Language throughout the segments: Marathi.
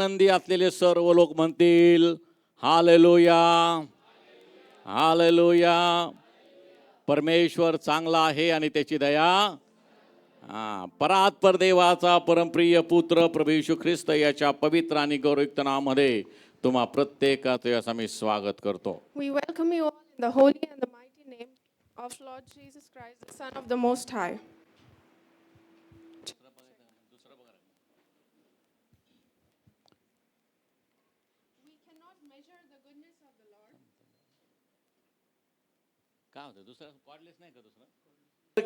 आनंदी असलेले सर्व लोक म्हणतील हालेलुया, हालेलुया. परमेश्वर चांगला आहे आणि त्याची दया परात्पर देवाचा परमप्रिय पुत्र प्रभू येशू ख्रिस्त याच्या पवित्र आणि गौरवयुक्त नामामध्ये तुम्हा प्रत्येकाचे असं मी स्वागत करतो. We welcome you all in the holy and the mighty name of Lord Jesus Christ, the Son of the Most High. We cannot measure the goodness of the Lord. काय होतं दुसरं पाडलेच नाही का दुसरं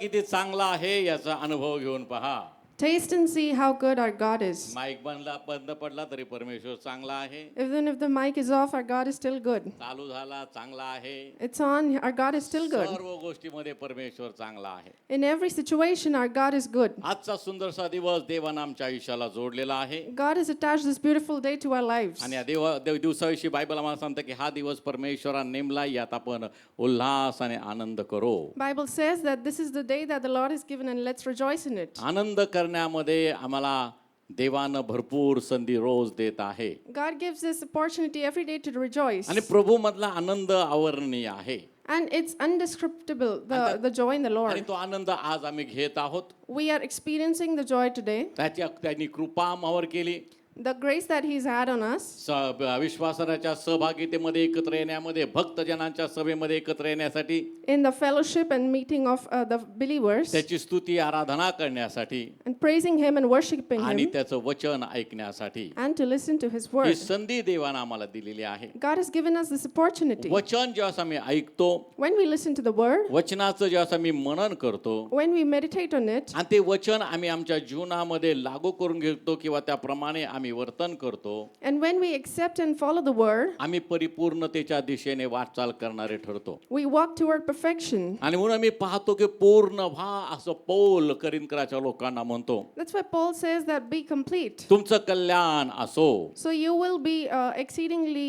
किती चांगला आहे याचा अनुभव घेऊन पहा. Taste and see how good our God is. Mic बंद पडला तरी परमेश्वर चांगला आहे. Even if the mic is off, our God is still good. चालू झाला चांगला आहे. It's on, our God is still good. सर्व गोष्टीमध्ये परमेश्वर चांगला आहे. In every situation, our God is good. आजचा सुंदरसा दिवस देवानं आमच्या आयुष्याला जोडलेला आहे. God has attached this beautiful day to our lives. आणि या दिवसाविषयी बायबल आम्हाला सांगतं की हा दिवस परमेश्वराने नेमला, यात आपण उल्हास आणि आनंद करू. Bible says that this is the day that the Lord has given and let's rejoice in it. आनंद करण्यामध्ये आम्हाला देवानं भरपूर संधी रोज देत आहे. God gives us opportunity every day to rejoice. आणि प्रभू मधला आनंद अवर्णनीय आहे. And it's undescriptible, the joy in the आणि Lord. तो आनंद आज आम्ही घेत आहोत. We are experiencing the joy today. त्यांनी कृपा आम्हावर केली. The grace that He's had on us. विश्वासाच्या सहभागितेमध्ये एकत्र येण्यामध्ये, भक्तजनांच्या सभेमध्ये एकत्र येण्यासाठी, In the fellowship and meeting of the believers. त्याची स्तुती आराधना करण्यासाठी And praising Him and worshiping आणि Him. त्याचं वचन ऐकण्यासाठी And to listen to His he word. संधी देवानं आम्हाला दिलेली आहे. God has given us this opportunity. वचन जेव्हा आम्ही ऐकतो, When we listen to the word, वचनाचं जेव्हा आम्ही मनन करतो when we meditate on it, आणि ते वचन आम्ही आमच्या जीवनामध्ये लागू करून घेतो किंवा त्याप्रमाणे आम्ही वर्तन करतो, and when we accept and follow the word, आम्ही परिपूर्णतेच्या दिशेने वाटचाल करणारे ठरतो. we walk toward perfection. आणि म्हणून आम्ही पाहतो की पूर्ण व्हा असं पौल करिन्थच्या लोकांना म्हणतो. That's why Paul says that be complete. तुमचं कल्याण असो. So you will be exceedingly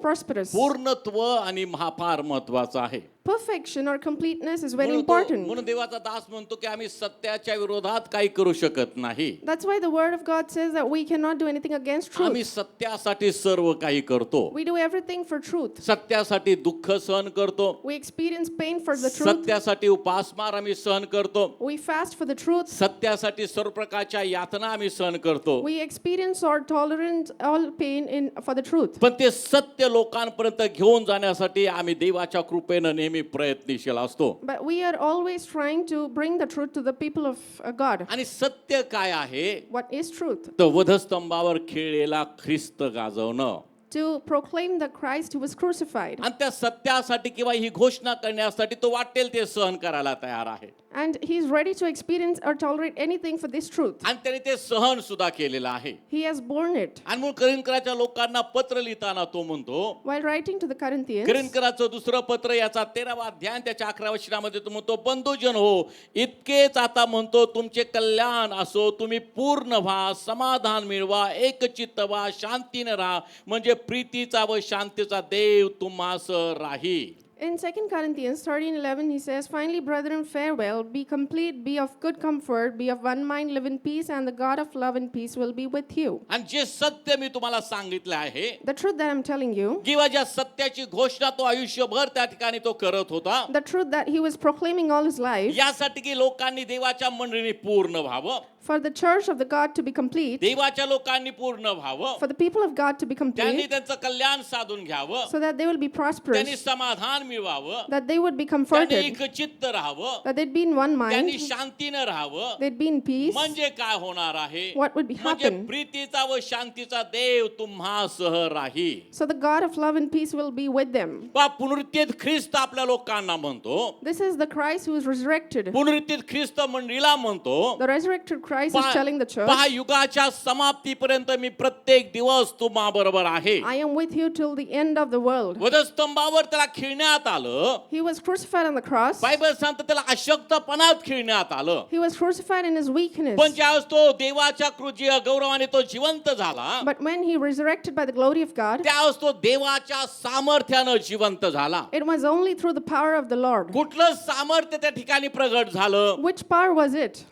prosperous. पूर्णत्व आणि फार महत्वाचं आहे. Perfection or completeness is very important. म्हणून देवाचा दास म्हणतो की आम्ही सत्याच्या विरोधात काही करू शकत नाही. That's why the word of God says that we cannot do anything against आम्ही truth. सत्यासाठी सर्व काही करतो. We do everything for truth. सत्यासाठी दुःख सहन करतो. We experience pain for the truth. सत्यासाठी उपासमार आम्ही सहन करतो. We fast for the truth. सत्यासाठी सर्व प्रकारच्या यातना आम्ही सहन करतो. We experience or tolerate all pain for the truth. पण ते सत्य लोकांपर्यंत घेऊन जाण्यासाठी आम्ही देवाच्या कृपेनं नेहमी प्रयत्नशील असतो. But we are always trying to bring the truth to the people of God. आणि सत्य काय आहे? What is truth? तर वधस्तंभावर खिळलेला ख्रिस्त गाजवणं. To proclaim the Christ who was crucified. आणि त्या सत्यासाठी किंवा ही घोषणा करण्यासाठी तो वाटेल ते सहन करायला तयार आहे. And he's ready to experience or tolerate anything for this truth. आणि त्याने ते सहन सुद्धा केलेलं आहे. He has borne it. आणि म्हणून करिन्थच्या लोकांना पत्र लिहिताना तो म्हणतो, While writing to the Corinthians, करिन्थचं दुसरं पत्र याचा 13वा अध्याय त्याच्या 11व्या वचनामध्ये तो म्हणतो, बंधुजन हो, इतकेच आता म्हणतो तुमचे कल्याण असो, तुम्ही पूर्ण व्हा, समाधान मिळवा, एकचित्त व्हा, शांतीने राहा, म्हणजे प्रीतीचा व शांतीचा देव तुम्हास राही. in 2 Corinthians 13:11 he says, finally brethren, farewell, be complete, be of good comfort, be of one mind, live in peace, and the God of love and peace will be with you. आणि जे सत्य मी तुम्हाला सांगितलं आहे, The truth that I'm telling you, किंवा ज्या सत्याची घोषणा तो आयुष्यभर त्या ठिकाणी तो करत होता, the truth that he was proclaiming all his life, यासाठी की लोकांनी देवाच्या मंडळीने पूर्ण व्हावं, for the church of the God to be complete, देवाच्या लोकांनी पूर्ण व्हावं, for the people of God to be त्यांनी complete, त्यांचं कल्याण साधून घ्यावं, so that they will be त्यांनी prosperous, समाधान मिळवावं, that they would be त्यांनी comforted, एकचित्त राहावं, that they'd be in one त्यांनी mind, शांतीनं राहावं. they'd be in peace. म्हणजे काय होणार आहे? What would be म्हणजे happen? प्रीतीचा व शांतीचा देव तुम्हासह राही. So the God of love and peace will be with them. पुनरुत्थित ख्रिस्त आपल्या लोकांना म्हणतो, This is the Christ who is resurrected. पुनरुत्थित ख्रिस्त मंडळीला म्हणतो, The resurrected Christ is telling the church, पहा युगाच्या समाप्तीपर्यंत मी प्रत्येक दिवस तुम्हा बरोबर आहे. I am with you till the end of the world. वधस्तंभावर त्याला खिळण्यात खिळण्यात आलं. He was crucified on the cross. Bible सांगतं त्याला अशक्तपणात खिळण्यात आलं. He was crucified in his weakness. पण ज्यावेळेस तो देवाच्या गौरवाने तो जिवंत झाला, But when he resurrected by the glory of God, त्यावेळेस तो देवाच्या सामर्थ्यानं जिवंत झाला. it was only through the power of the Lord. कुठलं सामर्थ्य त्या ठिकाणी प्रगट झालं? Which power was it?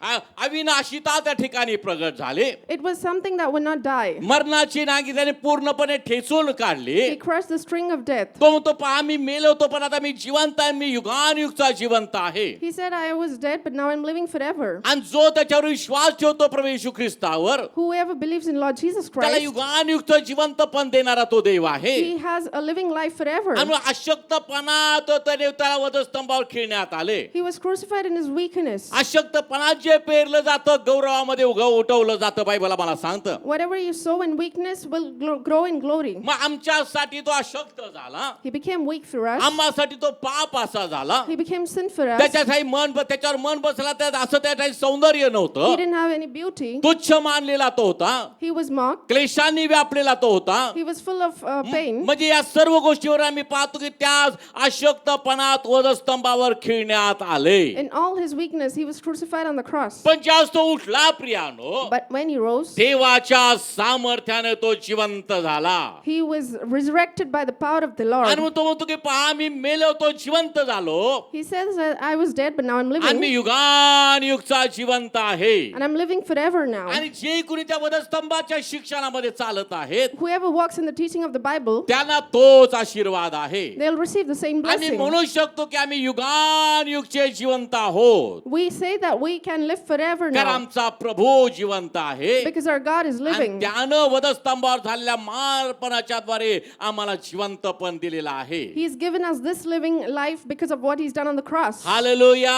अविनाशिता त्या ठिकाणी प्रगट झाली. It was something that would not die. मरणाची नांगी त्याने पूर्णपणे ठेचून काढली. He crushed the string of death. तो म्हणतो पहा मी मेलो होतो पण आता मी जिवंत आहे, मी युगानुयुगचा जिवंत आहे. He said, I was dead, but now I'm living forever. आणि जो त्याच्यावर विश्वास ठेवतो प्रभू येशू ख्रिस्तावर, Whoever believes in Lord Jesus त्याला Christ, युगानुयुगचं जिवंतपण देणारा तो देव आहे. he has a living life forever. आणि अशक्तपणात त्याला वधस्तंभावर खिळण्यात आले. He was crucified in his weakness. अशक्तपणात जे पेरलं जातं गौरवामध्ये उठवलं जातं. बायबल आम्हाला सांगतं Whatever you sow in weakness will grow in glory. मग आमच्यासाठी तो अशक्त झाला, He became weak for us. आम्हासाठी तो पाप असा झाला, He became sin for us. त्याच्यावर मन बसला असं त्या काही सौंदर्य He नव्हतं. didn't have any beauty. तुच्छ मानलेला तो होता, He was mocked. क्लेशांनी व्यापलेला तो होता. He was full of pain. म्हणजे या सर्व गोष्टीवर आम्ही पाहतो की त्याच अशक्तपणात वधस्तंभावर खिळण्यात आले. In all his weakness, he was crucified on the cross. पण ज्यावेळेस तो उठला प्रियानो, But when he rose, देवाच्या सामर्थ्याने तो जिवंत झाला. he was resurrected by the power of the आणि Lord. मग तो म्हणतो की पहा मी मेलो तो जिवंत झालो He says that I was dead, but now I'm आणि मी living. युगानुयुगचा जिवंत आहे. And I'm living forever now. आणि जे कुणी त्या वधस्तंभाच्या शिक्षणामध्ये चालत आहेत Whoever walks in the teaching of the Bible, त्यांना तोच आशीर्वाद आहे. they'll receive the same आम्ही blessing. म्हणू शकतो की आम्ही युगानुयुगचे जिवंत आहोत We say that we can live forever कारण now आमचा प्रभू जिवंत आहे. because our God is आणि living. त्यानं वधस्तंभावर झालेल्या मारपणाच्या द्वारे आम्हाला जिवंतपण दिलेलं आहे. He's given us this living life because of what he's done on the cross. Hallelujah.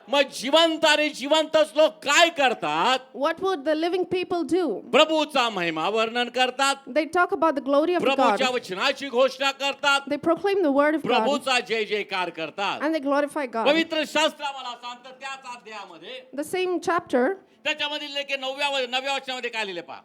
मग जिवंत आणि जिवंतच लोक काय करतात? What would the living people do? प्रभूचा महिमा वर्णन करतात, They talk about the glory of प्रभूच्या God. वचनाची घोषणा करतात, They proclaim the word of God प्रभूचा जय जयकार करतात. and they glorify God. पवित्र शास्त्र आम्हाला सांगतं त्याच अध्यायामध्ये The same chapter, त्याच्यामध्ये लेखे 9व्या वचनामध्ये काय लिहिले पहा.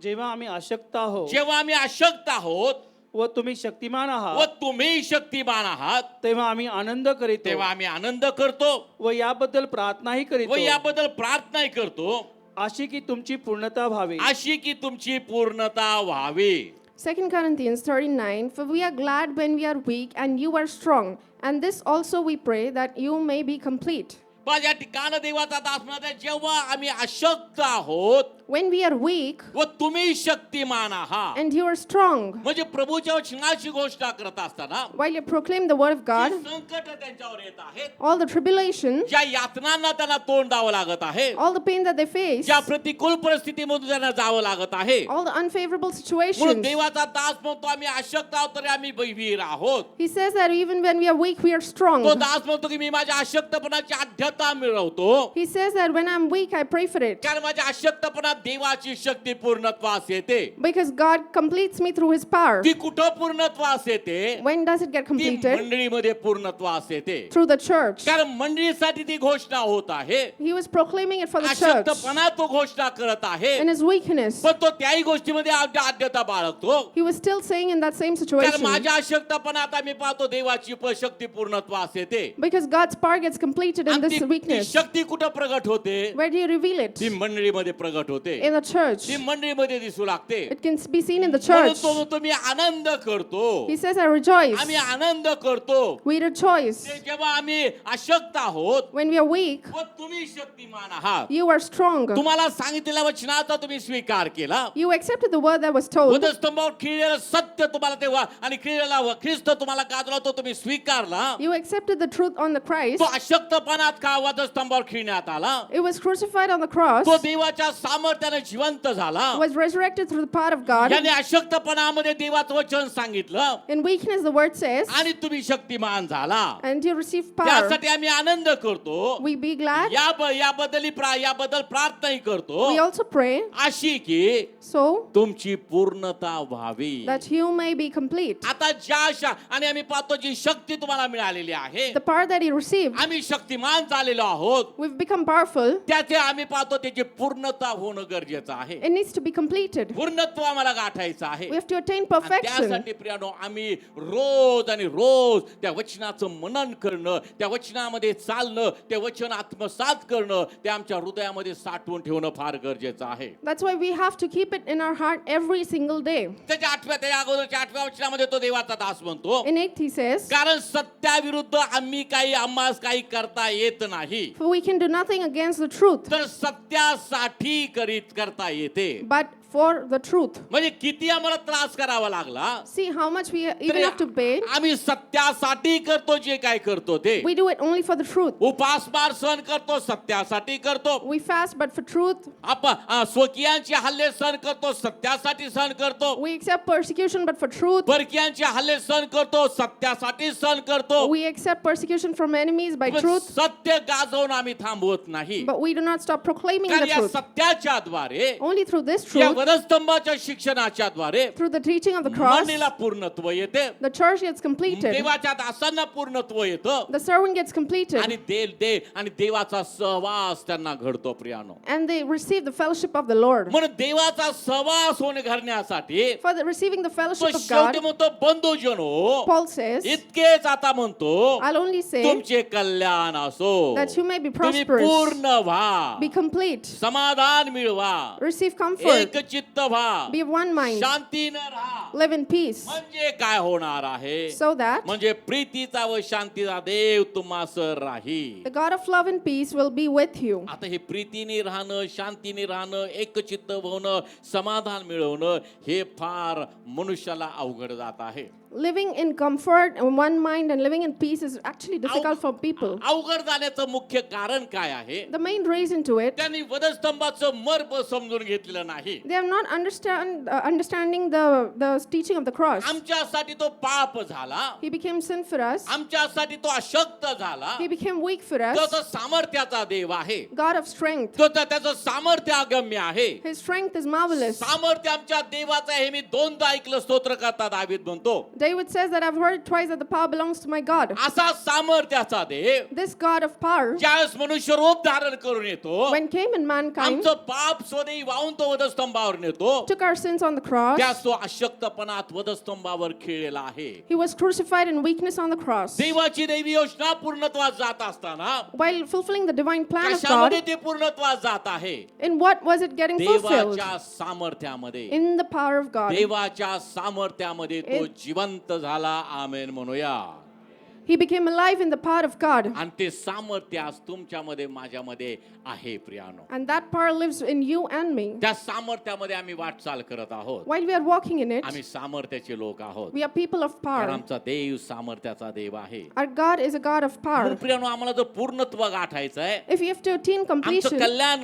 जेव्हा आम्ही अशक्त आहोत जेव्हा आम्ही अशक्त आहोत व तुम्ही शक्तिमान व आहात तुम्ही शक्तिमान आहात तेव्हा आम्ही आनंद करीतो तेव्हा आम्ही आनंद करतो व याबद्दल प्रार्थनाही व करीतो याबद्दल प्रार्थनाही करतो अशी की तुमची पूर्णता व्हावी. अशी की तुमची पूर्णता व्हावी. 2 Corinthians 39, for we are glad when we are weak and you are strong, and this also we pray that you may be complete. पण या ठिकाणी देवाचा दास म्हणत आहे जेव्हा आम्ही अशक्त आहोत When we are weak व तुम्ही शक्तिमान आहात, and you are strong, म्हणजे प्रभूच्या वचनाची घोषणा करत असताना while you proclaim the word of God, जी संकट त्यांच्यावर येत आहेत, all the tribulation, ज्या यातनांना त्यांना तोंड द्यावं लागत आहे, all the pain that they face, ज्या प्रतिकूल परिस्थितीमधून त्यांना जावं लागत आहे, all the unfavorable म्हणून situations. देवाचा दास म्हणतो आम्ही अशक्त आहोत तरी आम्ही वीर आहोत. He says that even when we are weak, we are strong. तो दास म्हणतो की मी माझ्या अशक्तपणाची आढ्यता मिळवतो He says that when I'm weak, I pray for it. कारण माझ्या अशक्तपणात देवाची शक्ती पूर्णत्वास येते. Because God completes me through His power. ती कुठं पूर्णत्वास येते? When does it get ती completed? मंडळीमध्ये पूर्णत्वास येते. Through the church. कारण मंडळीसाठी ती घोषणा होत आहे. He was proclaiming it for the church अशक्तपणा तो घोषणा करत आहे in his weakness. पण तो त्याही गोष्टीमध्ये आद्यता बाळगतो. He was still saying in that same कारण situation. माझ्या अशक्तपणात आम्ही पाहतो देवाची शक्ती पूर्णत्वास येते. Because God's power gets completed in आणि this ती weakness. शक्ती कुठं प्रगट होते? Where do you reveal it? ती मंडळीमध्ये प्रगट होते. In the church. ती मंडळीमध्ये दिसू लागते. It can be seen in the म्हणून church. तो म्हणतो मी आनंद करतो. He says, I rejoice. आम्ही आनंद करतो We rejoice. ते जेव्हा आम्ही अशक्त आहोत When we are weak, व तुम्ही शक्तिमान आहात. you are strong. तुम्हाला सांगितलेल्या वचनाचा तुम्ही स्वीकार केला. You accepted the word that was told. वधस्तंभावर खिळलेलं सत्य तुम्हाला तेव्हा आणि खिळलेला ख्रिस्त तुम्हाला गाजला तो तुम्ही स्वीकारला. You accepted the truth on the Christ. तो अशक्तपणात का वधस्तंभावर खिळण्यात आला? It was crucified on the cross. तो देवाच्या सामर्थ्याने जिवंत झाला. Was resurrected through the power of God. याने अशक्तपणामध्ये देवाचं वचन सांगितलं In weakness, the word says, आणि तुम्ही शक्तिमान झाला. and you receive power. त्यासाठी आम्ही आनंद करतो. We be glad. याबद्दल प्रार्थनाही करतो. We also pray अशी की so तुमची पूर्णता व्हावी. that you may be complete. आता आणि आम्ही पाहतो जी शक्ती तुम्हाला मिळालेली आहे, The power that He received, आम्ही शक्तिमान झालेलो आहोत, we've become powerful. त्याचे आम्ही पाहतो त्याची पूर्णता होणं होणं गरजेचं आहे. It needs to be completed. पूर्णत्व आम्हाला गाठायचं आहे. We have to attain आणि perfection. त्यासाठी प्रियानो आम्ही रोज आणि रोज त्या वचनाचं मनन करणं, त्या वचनामध्ये चालणं, ते वचन आत्मसात करणं, ते आमच्या हृदयामध्ये साठवून ठेवणं फार गरजेचं आहे. That's why we have to keep it in our heart every single day. त्याच्या अगोदरच्या 8व्या वचनामध्ये तो देवाचा दास म्हणतो, In 8 he says, कारण सत्याविरुद्ध आम्हास काही करता येत नाही, for we can do nothing against the truth, तर सत्यासाठी करता येते. but for the truth. म्हणजे किती आम्हाला त्रास करावा लागला, See how much we even तरी have to bear. आम्ही सत्यासाठी करतो जे काय करतो ते. We do it only for the truth. उपासमार सहन करतो सत्यासाठी करतो. We fast but for truth. आपण स्वकीयांचे हल्ले सहन करतो सत्यासाठी सहन करतो. We accept persecution but for truth. परकीयांचे हल्ले सहन करतो सत्यासाठी सहन करतो. We accept persecution from enemies by पण truth, सत्य गाजवून आम्ही थांबवत नाही, but we do not stop proclaiming कारण the या truth. सत्याच्या द्वारे, Only through this या truth, वधस्तंभाच्या शिक्षणाच्या द्वारे through the teaching of the cross, मंडळीला पूर्णत्व येते, the church gets completed. देवाच्या दासांना पूर्णत्व येतं, The servant gets completed, आणि आणि देवाचा सहवास त्यांना घडतो प्रियानो. and they receive the fellowship of the Lord. म्हणून देवाचा सहवास होणे घडण्यासाठी For receiving the तो fellowship of शेवटी God, म्हणतो बंधूजनो, Paul says, इतकेच आता म्हणतो I'll only say तुमचे कल्याण असो, that you may be तुम्ही prosperous, पूर्ण व्हा, be complete, समाधान मिळवा, receive comfort, एक चित्त व्हा, be of one mind, शांतीनं राहा. live in peace, म्हणजे काय होणार आहे, so that म्हणजे प्रीतीचा व शांतीचा देव तुम्हास राही. the God of love and peace will be with you. आता हे प्रीतीने राहणं, शांतीने राहणं, एकचित्त होणं, समाधान मिळवणं हे फार मनुष्याला अवघड जात आहे. Living in comfort and one mind and living in peace is actually difficult for people. अवघड जाण्याचं मुख्य कारण काय आहे, The main reason to it, त्यांनी वधस्तंभाचं मर्म समजून घेतलेलं नाही. they have not understanding the teaching of the cross. आमच्यासाठी तो पाप झाला, He became sin for us. आमच्यासाठी तो अशक्त झाला, He became weak for तो us. तो सामर्थ्याचा देव आहे, God of strength. तो त्याचं सामर्थ्य अगम्य आहे. His strength is marvelous. सामर्थ्य आमच्या देवाचं हे मी दोनदा ऐकलं, स्तोत्र करता दावीद म्हणतो. David says that I've heard twice that the power belongs to my God. असा सामर्थ्याचा देव This God of power, ज्यावेळेस मनुष्य रूप धारण करून येतो, when came in mankind, आमचं पाप स्वदेही वाहून तो वधस्तंभावर नेतो, took our sins on the cross. त्यास तो अशक्तपणात वधस्तंभावर खिळलेला आहे. He was crucified in weakness on the cross. देवाची दैवी योजना पूर्णत्वात जात असताना While fulfilling the divine plan of कशामध्ये God, ते पूर्णत्वात जात आहे, in what was it getting fulfilled? देवाच्या सामर्थ्यामध्ये. In the power of God. देवाच्या सामर्थ्यामध्ये तो जिवंत झाला. आमेन म्हणूया. He became alive in the power of God. आणि ते सामर्थ्य आज तुमच्यामध्ये माझ्यामध्ये आहे प्रियानो. And that power lives in you and me. त्या सामर्थ्यामध्ये आम्ही वाटचाल करत आहोत. While we are walking in it, आम्ही सामर्थ्याचे लोक आहोत, we are people of कारण power. आमचा देव सामर्थ्याचा देव आहे. Our God is a God of power. म्हणून प्रियानो आम्हाला जर पूर्णत्व गाठायचं आहे, If you have to attain आमचं completion, कल्याण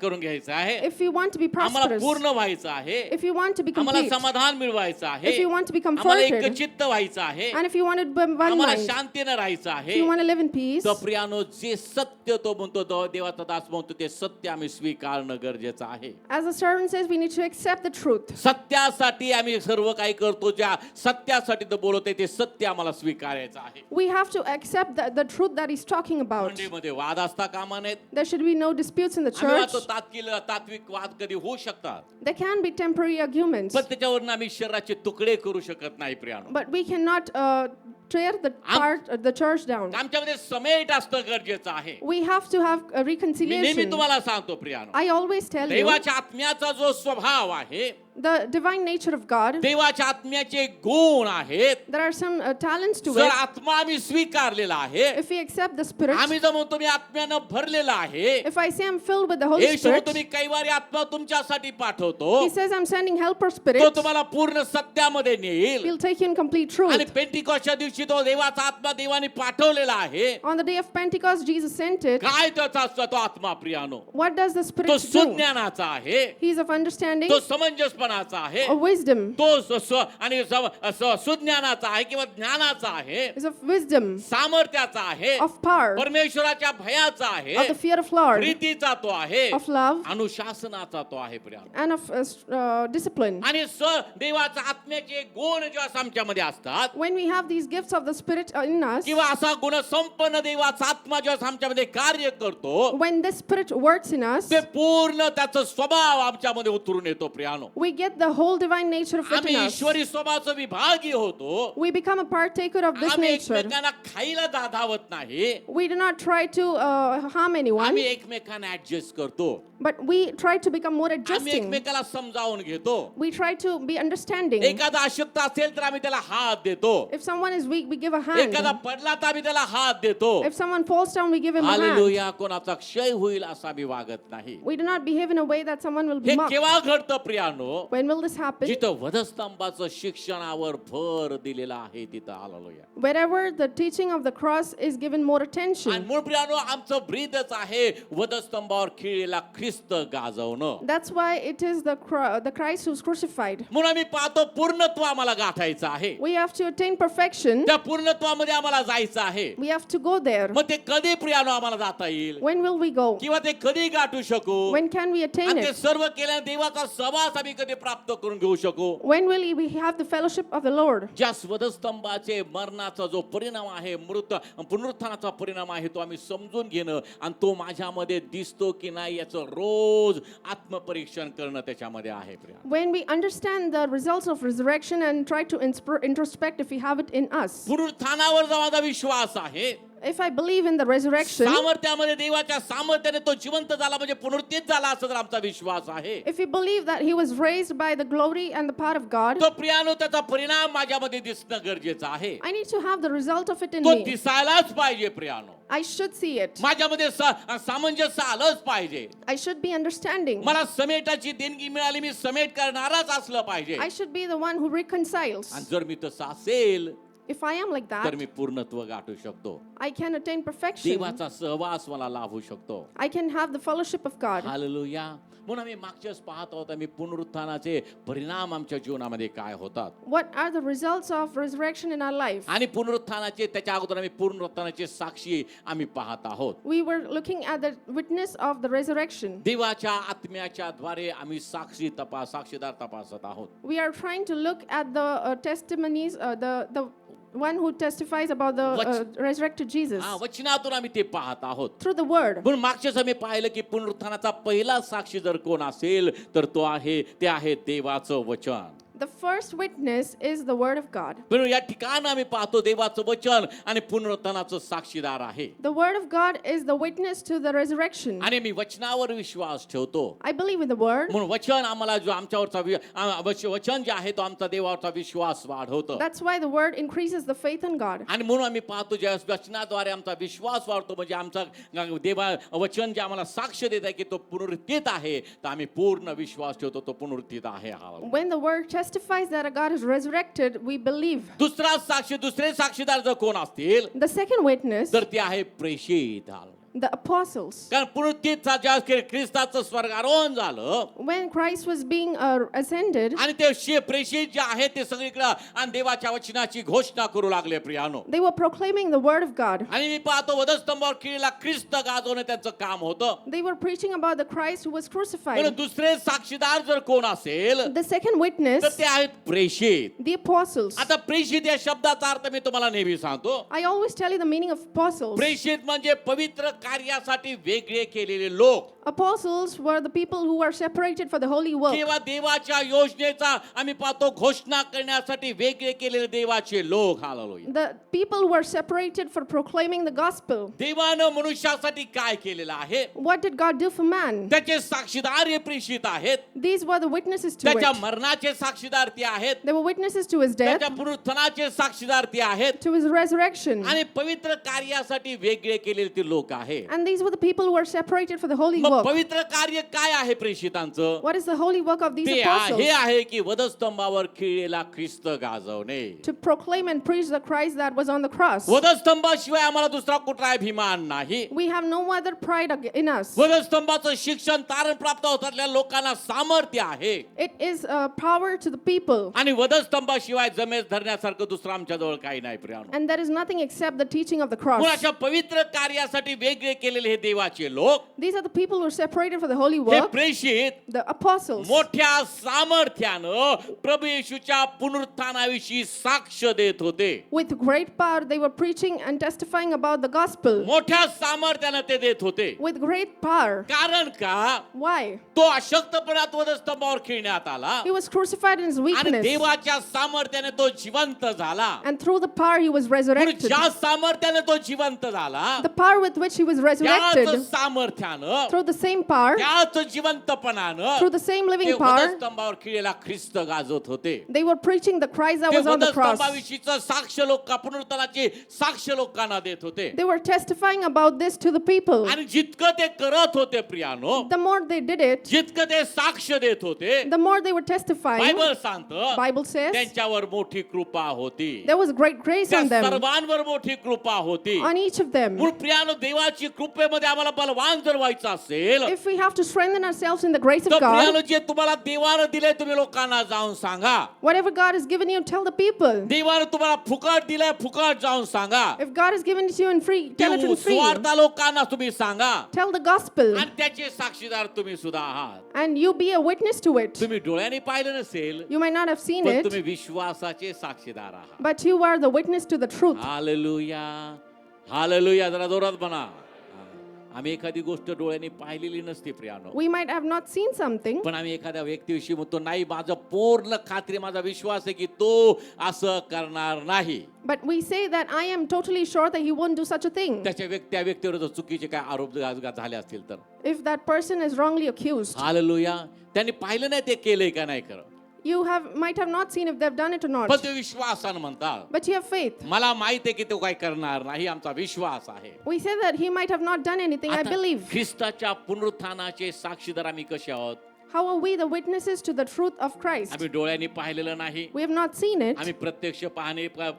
करून घ्यायचं आहे, if you want to be आम्हाला prosperous, पूर्ण व्हायचं आहे, if you want to be आम्हाला complete, समाधान मिळवायचं आहे, if you want to be आम्हाला comforted, एकचित्त व्हायचं आहे, and if you want to be one आम्हाला mind, शांतीनं राहायचं if आहे, you want to live in peace, तर प्रियानो जे सत्य तो म्हणतो, तो देवाचा दास म्हणतो, ते सत्य आम्ही स्वीकारणं गरजेचं आहे. as the servant says, we need to accept the truth. सत्यासाठी आम्ही सर्व काही करतो, ज्या सत्यासाठी तो बोलतोय ते सत्य आम्हाला स्वीकारायचं आहे. We have to accept the truth that he's talking about. मंडळीमध्ये वाद असता कामा नयेत. There should be no disputes in the आम्ही church. वाचतो तात्विक वाद कधी होऊ शकतात, There can be temporary arguments, पण त्याच्यावरून आम्ही शरीराचे तुकडे करू शकत नाही प्रियानो. but we cannot tear the church down. आमच्यामध्ये समेट असणं गरजेचं आहे. We have to have a मी नेहमी reconciliation. तुम्हाला सांगतो प्रियानो, I always tell you, देवाच्या आत्म्याचा जो स्वभाव आहे, the divine nature of God, देवाच्या आत्म्याचे गुण आहेत. there are some talents to जर it. आत्मा आम्ही स्वीकारलेला आहे, If we accept the Spirit, आम्ही जर म्हणतो मी आत्म्यानं भरलेला आहे, if I say I'm filled with the Holy Yeshu Spirit, तुम्ही कैवारी आत्मा तुमच्यासाठी पाठवतो, He says I'm sending helper तो spirit, तुम्हाला पूर्ण सत्यामध्ये नेईल. He'll take you in complete आणि truth. पेंटिकॉस्टच्या दिवशी तो देवाचा आत्मा देवाने पाठवलेला आहे. On the day of Pentecost, Jesus sent it. काय त्याचा असतो तो आत्मा प्रियानो? What does the तो Spirit do? सुज्ञानाचा आहे, He's of understanding. तो समंजस समंजसपणाचा आहे, of wisdom, तो आणि सुज्ञानाचा आहे किंवा ज्ञानाचा आहे, is of wisdom, सामर्थ्याचा आहे, of power, परमेश्वराच्या भयाचा आहे, of the fear of Lord, प्रीतीचा तो आहे, of love, अनुशासनाचा तो आहे प्रिय. and of discipline. आणि देवाचा आत्म्याचे गुण जेव्हा आमच्यामध्ये असतात When we have these gifts of the Spirit in us, किंवा असा गुणसंपन्न देवाचा आत्मा जेव्हा आमच्यामध्ये कार्य करतो, when the Spirit works in us, ते पूर्ण त्याचा स्वभाव आमच्यामध्ये उतरून येतो प्रियानो. we get the whole divine nature of it आम्ही in us. ईश्वरी स्वभावाचा विभागी होतो. We become a partaker of this आम्ही nature. एकमेकांना खायला धावत नाही, We do not try to harm anyone, आम्ही एकमेकांना ऍडजस्ट करतो, but we try to become more आम्ही adjusting. एकमेकाला समजावून घेतो. We try to be understanding. एखादा अशक्त असेल तर आम्ही त्याला हात देतो, If someone is weak, we give a hand. एखादा पडला तर आम्ही त्याला हात देतो. If someone falls down, we give him a hand. Hallelujah. कोणाचा क्षय होईल असा आम्ही वागत नाही. We do not behave in a way that someone will हे be mocked. केव्हा घडतं प्रियानो? When will this happen? जिथं वधस्तंभाचं शिक्षणावर भर दिलेला आहे तिथं. Hallelujah. Wherever the teaching of the cross is given more आणि attention. मूळ प्रियानो आमचं ब्रीदच आहे वधस्तंभावर खिळलेला ख्रिस्त गाजवणं. That's why it is the Christ who's crucified. म्हणून आम्ही पाहतो पूर्णत्व आम्हाला गाठायचं आहे. We have to attain perfection. त्या पूर्णत्वामध्ये आम्हाला जायचं आहे. We have to go there. मग ते कधी प्रियानो आम्हाला जाता येईल When will we go? किंवा ते कधी गाठू शकू? When can we attain आणि ते it? सर्व केल्याने देवाचा सहवास आम्ही कधी प्राप्त करून घेऊ शकू? When will we have the fellowship of the Lord? ज्या वधस्तंभाचे मरणाचा जो परिणाम आहे, पुनरुत्थानाचा परिणाम आहे, तो आम्ही समजून घेणं आणि तो माझ्यामध्ये दिसतो की नाही याचं रोज आत्मपरीक्षण करणं त्याच्यामध्ये आहे Priya. When we understand the results of resurrection and try to introspect if we have it in us. पुनरुत्थानावर जो माझा विश्वास आहे, If I believe in the resurrection, सामर्थ्यामध्ये देवाच्या सामर्थ्याने तो जिवंत झाला म्हणजे पुनरुत्थित झाला असं जर आमचा विश्वास आहे, if we believe that he was raised by the glory and the power of God, तो प्रियानो त्याचा परिणाम माझ्यामध्ये दिसणं गरजेचं आहे. I need to have the result of it in तो me. दिसायलाच पाहिजे प्रियानो. I should see it. माझ्यामध्ये सामंजस्य आलंच पाहिजे. I should be understanding. मला समेटाची देणगी मिळाली, मी समेट करणाराच असलं पाहिजे. I should be the one who reconciles. आणि जर मी तसं असेल If I am like तर that, मी पूर्णत्व गाठू शकतो. I can attain perfection. देवाचा सहवास मला लाभू शकतो. I can have the fellowship of God. Hallelujah. म्हणून आम्ही मागच्याच पाहत आहोत आम्ही पुनरुत्थानाचे परिणाम आमच्या जीवनामध्ये काय होतात What are the results of resurrection in our life? आणि पुनरुत्थानाचे त्याच्या अगोदर आम्ही पुनरुत्थानाचे साक्षी आम्ही पाहत आहोत. We were looking at the witness of the resurrection. देवाच्या आत्म्याच्या द्वारे आम्ही साक्षीदार तपासत आहोत. We are trying to look at the testimonies, the one who testifies about the resurrected Jesus वचनातून आम्ही ते पाहत आहोत. through the word. म्हणून मागच्याच आम्ही पाहिलं की पुनरुत्थानाचा पहिला साक्षी जर कोण असेल तर ते आहे देवाचं वचन. The first witness is the word of God. म्हणून या ठिकाणी आम्ही पाहतो देवाचं वचन आणि पुनरुत्थानाचं साक्षीदार आहे. The word of God is the witness to the resurrection. आणि मी वचनावर विश्वास ठेवतो. I believe in the word. म्हणून वचन आम्हाला जो आमच्यावरचा वचन जे आहे तो आमचा देवावरचा विश्वास वाढवतो. That's why the word increases the faith in God. आणि म्हणून आम्ही पाहतो ज्या वचनाद्वारे आमचा विश्वास वाढतो म्हणजे आमचा देवा वचन जे आम्हाला साक्ष देत आहे की तो पुनरुत्थित आहे तर आम्ही पूर्ण विश्वास ठेवतो तो पुनरुत्थित आहे. When the word testifies that God is resurrected, we believe. दुसरे साक्षीदार जर कोण असतील The second witness, तर ते आहे प्रेषित. the apostles. कारण पुनरुत्थित ज्या ख्रिस्ताचं स्वर्गारोहण झालं When Christ was being ascended, आणि ते प्रेषित जे आहे ते सगळीकडे आणि देवाच्या वचनाची घोषणा करू लागले प्रियानो. they were proclaiming the word of God. आणि मी पाहतो वधस्तंभावर खिळलेला ख्रिस्त गाजवणे त्यांचं काम होतं. They were preaching about the Christ who was म्हणून crucified. दुसरे साक्षीदार जर कोण असेल The second witness, तर ते आहेत प्रेषित. the apostles. आता प्रेषित या शब्दाचा अर्थ मी तुम्हाला नेहमी सांगतो. I always tell you the meaning of apostles. प्रेषित म्हणजे पवित्र कार्यासाठी वेगळे केलेले लोक. Apostles were the people who were separated for the holy work. किंवा देवाच्या योजनेचा आम्ही पाहतो घोषणा करण्यासाठी वेगळे केलेले देवाचे लोक. Hallelujah. The people were separated for proclaiming the gospel. देवानं मनुष्यासाठी काय केलेलं आहे What did God do for man? त्याचे साक्षीदार हे प्रेषित आहेत. These were the witnesses to त्याच्या it. मरणाचे साक्षीदार ते आहेत. They were witnesses to his death, त्याच्या पुनरुत्थानाचे साक्षीदार ते आहेत. to his resurrection. आणि पवित्र कार्यासाठी वेगळे केलेले ते लोक आहेत. And these were the people who were separated for the holy मग मग work. पवित्र कार्य काय आहे प्रेषितांचं? What is the holy work of these ते apostles? हे आहे की वधस्तंभावर खिळलेला ख्रिस्त गाजवणे. To proclaim and preach the Christ that was on the cross. वधस्तंभाशिवाय आम्हाला दुसरा कुठला अभिमान नाही. We have no other pride in us. वधस्तंभाचं शिक्षण तारण प्राप्त होतातल्या लोकांना सामर्थ्य आहे. It is power to the people. आणि वधस्तंभाशिवाय जमेस धरण्यासारखं दुसरं आमच्याजवळ काही नाही प्रियानो. And there is nothing except the teaching of the cross. म्हणून अशा पवित्र कार्यासाठी वेगळे केलेले हे देवाचे लोक, These are the people who are separated for the holy हे work. प्रेषित The apostles. मोठ्या सामर्थ्यानं प्रभू येशूच्या पुनरुत्थानाविषयी साक्ष देत होते. With great power, they were preaching and testifying about the gospel. मोठ्या सामर्थ्यानं ते देत होते. With great power. कारण का Why? तो अशक्तपणात वधस्तंभावर खिळण्यात आला He was crucified in his आणि weakness. देवाच्या सामर्थ्याने तो जिवंत झाला. And through the power, he was म्हणून resurrected. ज्या सामर्थ्याने तो जिवंत झाला, The power with which he was त्याच resurrected. सामर्थ्यानं, Through the same power. त्याच जिवंतपणानं Through the same ते living power. वधस्तंभावर खिळलेला ख्रिस्त गाजवत होते. They were preaching the Christ that ते was on the cross. वधस्तंभाविषयीचं साक्ष लोक पुनरुत्थानाची साक्ष लोकांना देत होते. They were testifying about this to the people. आणि जितकं ते करत होते प्रियानो, The more they did it, जितकं ते साक्ष देत होते, the more they were testifying. Bible सांगतं Bible says त्यांच्यावर मोठी कृपा होती. there was great grace त्या on them, सर्वांवर मोठी कृपा होती. on each of them. म्हणून प्रियानो, देवाची कृपेमध्ये आम्हाला बलवान जर व्हायचं असेल, If we have to strengthen ourselves in the grace तर of God, प्रियानो, जे तुम्हाला देवानं दिलंय तुम्ही लोकांना जाऊन सांगा. whatever God has given you, tell the people. देवानं तुम्हाला फुकट दिलंय, फुकट जाऊन सांगा. If God has given it to you in free, tell it in free. सुवार्ता लोकांना तुम्ही सांगा Tell the gospel, आणि त्याचे साक्षीदार तुम्ही सुद्धा आहात. and you be a witness to it. तुम्ही डोळ्याने पाहिलं नसेल, You might not have seen पण it, तुम्ही विश्वासाचे साक्षीदार आहात. but you are the witness to the truth. Hallelujah, hallelujah. जरा जोरात म्हणा. आम्ही एखादी गोष्ट डोळ्याने पाहिलेली नसते प्रियानो, We might have not seen something, पण आम्ही एखाद्या व्यक्तीविषयी म्हणतो, नाही, माझं पूर्ण खात्री, माझा विश्वास आहे की तो असं करणार नाही. but we say that I am totally sure that he won't do such a thing. त्या व्यक्तीवर जर चुकीचे काय आरोप झाले असतील तर, If that person is wrongly accused, hallelujah, त्यांनी पाहिलं नाही ते केलंय का नाही करत, you might have not seen if they've done it or not, पण ते विश्वासानं म्हणतात, but you have faith. मला माहित आहे की तो काय करणार नाही, आमचा विश्वास आहे. We say that he might have not done anything. I आता believe. ख्रिस्ताच्या पुनरुत्थानाचे साक्षीदार आम्ही कसे आहोत? How are we the witnesses to the truth of Christ? आम्ही डोळ्याने पाहिलेलं नाही, We have not seen it. आम्ही प्रत्यक्ष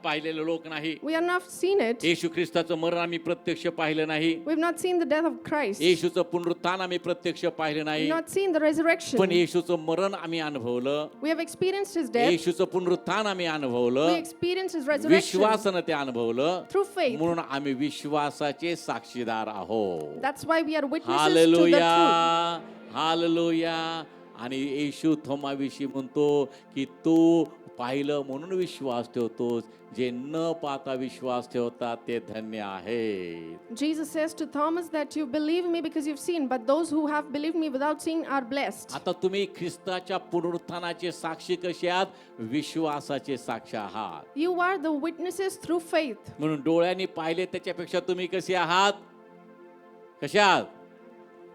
पाहिलेले लोक नाही. We have not seen it. येशू ख्रिस्ताचं मरण आम्ही प्रत्यक्ष पाहिलं नाही. We have not seen the death of Christ. We येशूचं पुनरुत्थान आम्ही प्रत्यक्ष पाहिलं नाही. have not seen the resurrection. पण येशूचं मरण आम्ही अनुभवलं, We have experienced his death. येशूचं पुनरुत्थान आम्ही We अनुभवलं, experienced his resurrection विश्वासानं ते अनुभवलं. through faith. म्हणून आम्ही विश्वासाचे साक्षीदार आहोत. That's why we are witnesses to the hallelujah, truth. Hallelujah. आणि येशू थोमाविषयी म्हणतो की तू पाहिलं म्हणून विश्वास ठेवतोस, जे न पाहता विश्वास ठेवतात ते धन्य आहे. Jesus says to Thomas that you believe me because you've seen, but those who have believed me without seeing are blessed. आता तुम्ही ख्रिस्ताच्या पुनरुत्थानाचे साक्षी कसे आहात? विश्वासाचे साक्षी आहात. You are the witnesses through faith. म्हणून डोळ्यांनी पाहिले त्याच्यापेक्षा तुम्ही कसे आहात? कसे आहात?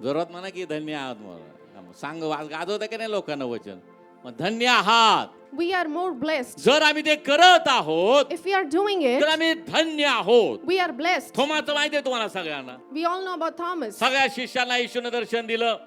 जोरात म्हणा की धन्य आहात. मला सांग, गाजवता की नाही लोकांना वचन? मग धन्य आहात. We are more blessed. जर आम्ही ते करत आहोत If we are doing it, तर आम्ही धन्य आहोत. we are blessed. थोमाचं माहिती आहे तुम्हाला सगळ्यांना. We all know about Thomas. सगळ्या शिष्यांना येशूने दर्शन दिलं.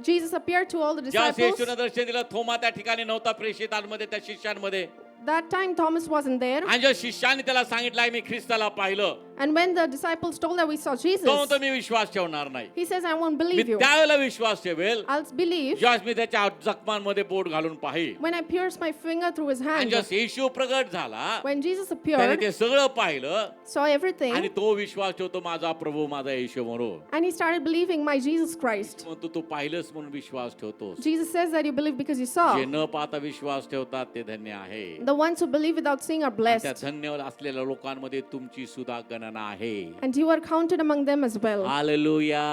Jesus appeared to all the ज्या disciples. येशूने दर्शन दिलं, थोमा त्या ठिकाणी नव्हता प्रेषितांमध्ये, त्या शिष्यांमध्ये. That time Thomas wasn't there. आणि ज्या शिष्याने त्याला सांगितलं मी ख्रिस्ताला पाहिलं, And when the disciples told that we saw तो Jesus, म्हणतो मी विश्वास ठेवणार नाही. he says, I won't me believe you. त्यावेळेला विश्वास ठेवेल I'll believe ज्यास मी त्याच्या जखमांमध्ये बोट घालून पाहिल. when I pierce my finger through his आणि hand. ज्यास येशू प्रगट झाला, When Jesus त्याने appeared, ते सगळं पाहिलं saw आणि everything, तो विश्वास ठेवतो माझा प्रभू, माझा येशू म्हणून. and he started believing my Jesus Christ. म्हणतो तू पाहिलंस म्हणून विश्वास ठेवतोस. Jesus says that you believe because you saw. जे न पाहता विश्वास ठेवतात ते धन्य आहे. The ones who believe without seeing are त्या blessed. धन्य असलेल्या लोकांमध्ये तुमची सुद्धा गणना आहे. And you are counted among them as well. Hallelujah.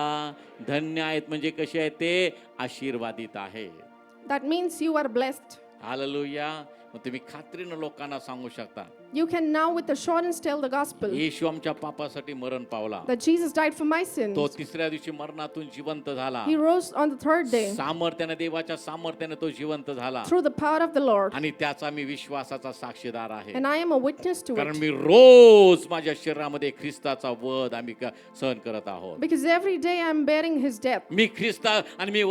धन्य आहेत म्हणजे कसे आहेत? ते आशीर्वादित आहे. That means you are blessed. Hallelujah. मग तुम्ही खात्रीनं लोकांना सांगू शकता You can now with assurance tell the gospel येशू आमच्या पापासाठी मरण पावला, that Jesus died for my sins. तो तिसऱ्या दिवशी मरणातून जिवंत झाला, He rose on the third day सामर्थ्याने, देवाच्या सामर्थ्याने तो जिवंत झाला, through the power of the Lord. आणि त्याचा मी विश्वासाचा साक्षीदार आहे. And I am a witness to कारण it. मी रोज माझ्या शरीरामध्ये ख्रिस्ताचा वध आम्ही सहन करत आहोत. Because every day I am bearing his death. मी ख्रिस्ता आणि मी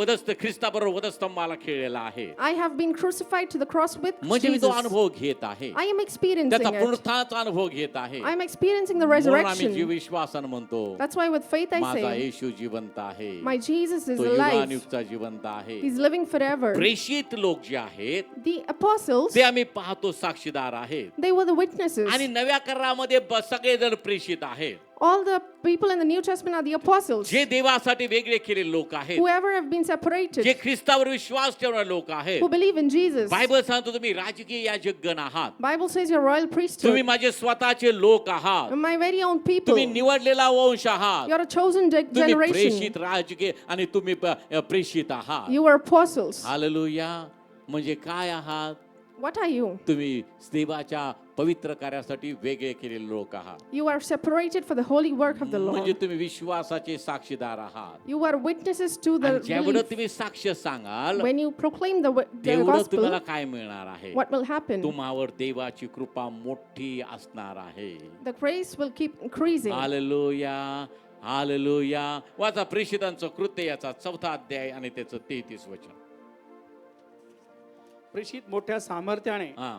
ख्रिस्ताबरोबर वधस्तंभाला खेळलेला आहे. I have been crucified to the cross with म्हणजे मी तो Jesus. अनुभव घेत आहे, I am experiencing त्याचा it. पुनरुत्थानाचा अनुभव घेत आहे. I am experiencing the म्हणून आम्ही resurrection. जीव विश्वासानं म्हणतो, That's why with faith I माझा say, येशू जिवंत आहे, my Jesus is तो alive. युगानुयुगचा जिवंत आहे. He's living forever. प्रेषित लोक जे आहेत The apostles, ते आम्ही पाहतो साक्षीदार आहेत, they were the witnesses. आणि नव्या करारामध्ये सगळेजण प्रेषित आहेत. All the people in the New Testament are the apostles. जे देवासाठी वेगळे केलेले लोक आहेत, Whoever have been जे separated, ख्रिस्तावर विश्वास ठेवणारे लोक आहेत. who believe in Jesus. Bible सांगतो तुम्ही राजकीय याजकगण आहात, Bible says you're royal तुम्ही priesthood. माझे स्वतःचे लोक आहात, You're my very own people. तुम्ही निवडलेला वंश आहात, You're a chosen तुम्ही generation. प्रेषित राजकीय आणि तुम्ही प्रेषित आहात. You are apostles. हालेलुया. म्हणजे काय आहात? What are you? तुम्ही देवाच्या पवित्र कार्यासाठी वेगळे केलेले लोक आहात. You are separated for the holy work of the म्हणजे Lord. तुम्ही विश्वासाचे साक्षीदार आहात. You are witnesses to the आणि ज्यावेळेला belief. तुम्ही साक्ष सांगाल, When you proclaim the तेवढं gospel, तुम्हाला काय मिळणार आहे? what will happen? तुम्हावर देवाची कृपा मोठी असणार आहे. The grace will keep increasing. Hallelujah, hallelujah. वाचा प्रेषितांचं कृत्य याचा 4था अध्याय आणि त्याचं 33 वचन. प्रेषित मोठ्या सामर्थ्याने हा.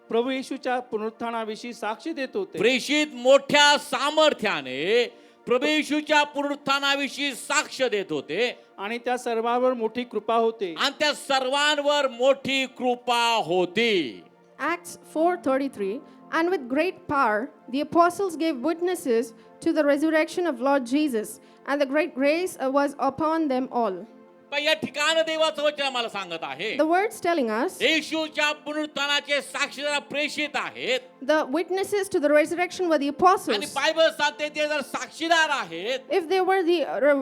प्रभू येशूच्या पुनरुत्थानाविषयी साक्षी देत होते. प्रेषित मोठ्या सामर्थ्याने प्रभू येशूच्या पुनरुत्थानाविषयी साक्ष देत होते, आणि त्या सर्वांवर मोठी कृपा होते. आणि त्या सर्वांवर मोठी कृपा होती. Acts 4:33, and with great power the apostles gave witnesses to the resurrection of Lord Jesus, and the great grace was upon them all. पण या ठिकाणी देवाचं वचन आम्हाला सांगत आहे, The words telling us, येशूच्या पुनरुत्थानाचे साक्षीदार प्रेषित आहेत, the witnesses to the resurrection were the आणि apostles. बायबल सांगते ते जर साक्षीदार आहेत, If they were the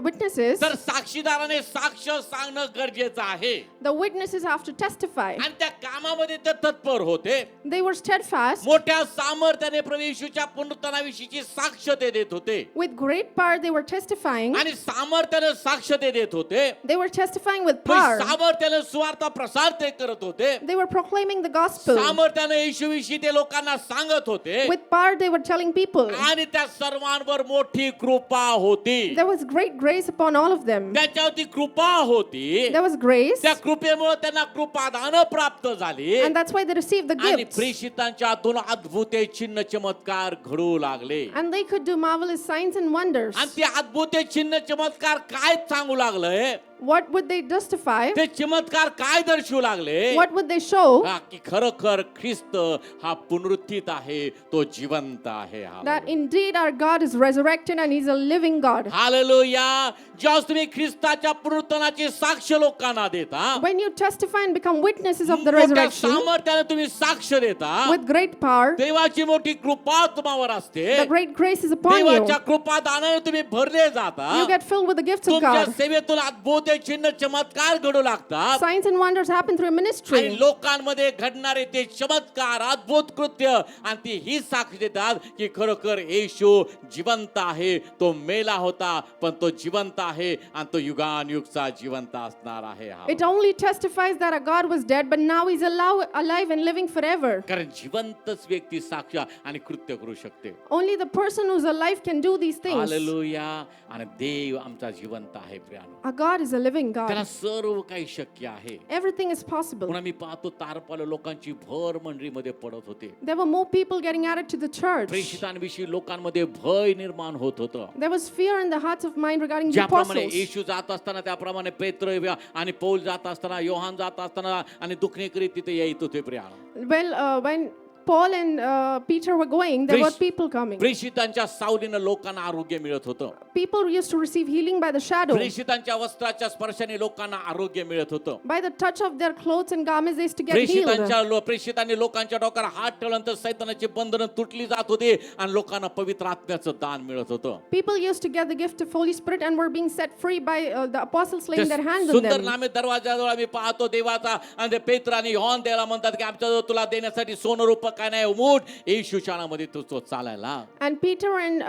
witnesses, तर साक्षीदाराने साक्ष सांगणं गरजेचं आहे. the witnesses have to testify. आणि त्या कामामध्ये ते तत्पर होते. They were steadfast. मोठ्या सामर्थ्याने प्रभू येशूच्या पुनरुत्थानाविषयीची साक्ष ते देत होते, With great power they were testifying. आणि सामर्थ्याने साक्ष ते देत होते. They were testifying with मग power. सामर्थ्याने सुवार्थ प्रसार ते करत होते. They were proclaiming the gospel. सामर्थ्याने येशूविषयी ते लोकांना सांगत होते, With power they were telling people. आणि त्या सर्वांवर मोठी कृपा होती. There was great grace upon all of them. त्याच्यावरती कृपा होती. There was grace, त्या कृपेमुळे त्यांना कृपादान प्राप्त झाली, and that's why they received the आणि gifts. प्रेषितांच्या हातून अद्भुत चिन्ह चमत्कार घडू लागले. And they could do marvelous signs and wonders. आणि ते अद्भुत चिन्ह चमत्कार काय सांगू लागले? What would they justify? ते चमत्कार काय दर्शवू लागले? What would they show? हा, की खरोखर ख्रिस्त हा पुनरुत्थित आहे, तो जिवंत आहे. That indeed our God is resurrected and He's a living God. Hallelujah. जेव्हा तुम्ही ख्रिस्ताच्या पुनरुत्थानाची साक्ष लोकांना देता, When you testify and become witnesses of the मोठ्या resurrection सामर्थ्याने तुम्ही साक्ष देता, with great power, देवाची मोठी कृपा तुम्हावर असते. the great grace is upon you. देवाच्या कृपादानाने तुम्ही भरले जाता. You get filled with the gifts of तुमच्या God. सेवेतून अद्भुत चिन्ह चमत्कार घडू लागतात, Signs and wonders happen through आणि ministry. लोकांमध्ये घडणारे ते चमत्कार, अद्भुत कृत्य, आणि ती ही साक्ष देतात की खरोखर येशू जिवंत आहे. तो मेला होता पण तो जिवंत आहे, आणि तो युगानुयुगचा जिवंत असणार आहे. It only testifies that our God was dead, but now He's alive and living forever. कारण जिवंतच व्यक्ती साक्ष आणि कृत्य करू शकते. Only the person who's alive can do these things. Hallelujah. आणि देव आमचा जिवंत आहे प्रियानो. Our God is a living त्याला God. सर्व काही शक्य आहे. Everything is possible. पुन्हा मी पाहतो तारपाला लोकांची भर मंडळीमध्ये पडत होते. There were more people getting added to the church. प्रेषितांविषयी लोकांमध्ये भय निर्माण होत होतं. There was fear in the hearts of mind regarding the ज्याप्रमाणे apostles. येशू जात असताना, त्याप्रमाणे पेत्र आणि पौल जात असताना, योहान जात असताना, आणि दुखणे करीत तिथे येत होते Priya. When Paul and Peter were going, there were Preach- people coming. प्रेषितांच्या सावलीनं लोकांना आरोग्य मिळत होतं. People used to receive healing by the shadow. प्रेषितांच्या वस्त्राच्या स्पर्शाने लोकांना आरोग्य मिळत होतं. By the touch of their clothes and garments, they used to get healed. प्रेषितांनी लोकांच्या डोक्यावर हात ठेवल्यानंतर सैतानाची बंधनं तुटली जात होती, आणि लोकांना पवित्र आत्म्याचं दान मिळत होतं. People used to get the gift of Holy Spirit and were being set free by the apostles laying their hands on सुंदर them. नामे दरवाजाजवळ आम्ही पाहतो देवाचा, आणि ते पेत्र आणि योहान द्यायला म्हणतात की आमच्याजवळ तुला देण्यासाठी सोनं रूप काय नाही उठ येशूच्या नावामध्ये तो चालायला. And Peter and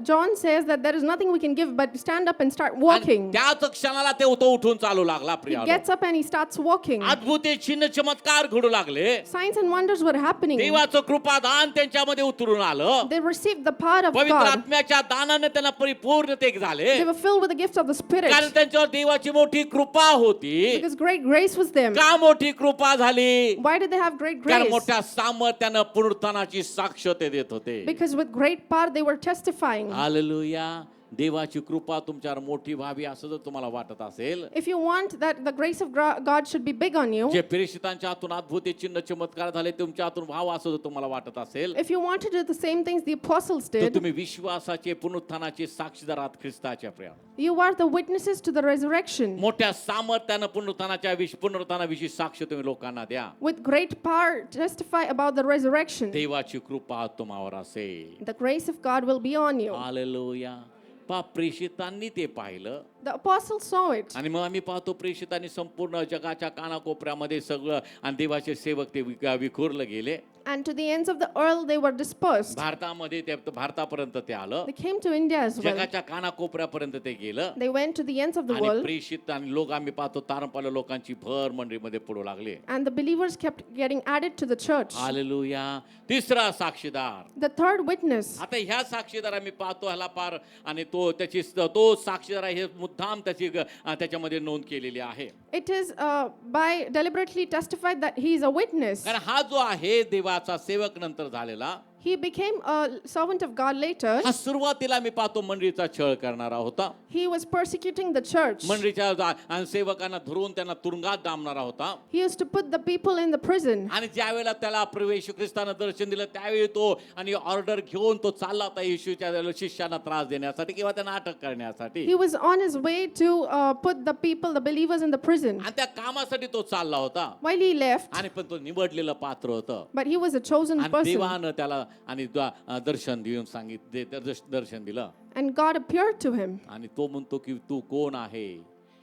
John says that there is nothing we can give but stand up and start आणि walking. त्याच क्षणाला ते तो उठून चालू लागला He प्रिय. gets up and he starts walking. अद्भुत चिन्ह चमत्कार घडू लागले. Signs and wonders were happening. देवाचं कृपादान त्यांच्यामध्ये उतरून आलं. They received the power of पवित्र God. आत्म्याच्या दानाने त्यांना परिपूर्णते झाले. They were filled with the gifts of the Spirit कारण त्यांच्यावर देवाची मोठी कृपा होती. because great grace was them. का मोठी कृपा झाली? Why did they have great कारण grace? मोठ्या सामर्थ्यानं पुनरुत्थानाची साक्ष ते देत होते. Because with great power they were testifying. Hallelujah. देवाची कृपा तुमच्यावर मोठी व्हावी असं जर तुम्हाला वाटत असेल, If you want that the grace of God should be big on you, जे प्रेषितांच्या हातून अद्भुत चिन्ह चमत्कार झाले तुमच्या हातून व्हावं असं जर तुम्हाला वाटत असेल, if you want to do the same things the apostles तर did, तुम्ही विश्वासाचे पुनरुत्थानाचे साक्षीदार आहात ख्रिस्ताच्या प्रिय. you are the witnesses to the resurrection. मोठ्या सामर्थ्यानं पुनरुत्थानाविषयी साक्ष तुम्ही लोकांना द्या. With great power testify about the resurrection. देवाची कृपा तुम्हावर असेल. The grace of God will be on you. Hallelujah. प्रेषितांनी ते पाहिलं The apostles saw it. आणि मग आम्ही पाहतो प्रेषितांनी संपूर्ण जगाच्या कानाकोपऱ्यामध्ये सगळं आणि देवाचे सेवक ते विखुरले गेले. And to the ends of the earth they were dispersed. भारतामध्ये ते भारतापर्यंत ते आलं. They came to India as well. जगाच्या कानाकोपऱ्यापर्यंत ते गेलं. They went to the ends of the आणि world. प्रेषित आणि लोक आम्ही पाहतो तारंपाला लोकांची भर मंडळीमध्ये पडू लागले. And the believers kept getting added to the church. Hallelujah. तिसरा साक्षीदार. The third witness. आता ह्या साक्षीदार आम्ही पाहतो ह्याला पार आणि तो साक्षीदार आहे हे मुद्दाम त्याच्यामध्ये नोंद केलेली आहे. It is by deliberately testified that he is a witness. कारण हा जो आहे देवाचा सेवक नंतर झालेला, He became a servant of God later. हा सुरुवातीला मी पाहतो मंडळीचा छळ करणारा होता. He was persecuting the church. मंडळीच्या आणि सेवकांना धरून त्यांना तुरुंगात डांबणारा होता. He used to put the people in the prison. आणि ज्या वेळेला त्याला प्रवेश ख्रिस्तानं दर्शन दिलं त्यावेळी तो आणि ऑर्डर घेऊन तो चालला होता येशूच्या शिष्यांना त्रास देण्यासाठी किंवा त्यांना अटक करण्यासाठी. He was on his way to put the people, the believers in the prison. आणि त्या कामासाठी तो चालला होता. While he left, आणि पण तो निवडलेलं पात्र होतं. but he was a chosen आणि person. देवानं त्याला आणि दर्शन देऊन दर्शन दिलं. And God appeared to him. आणि तो म्हणतो की तू कोण आहे?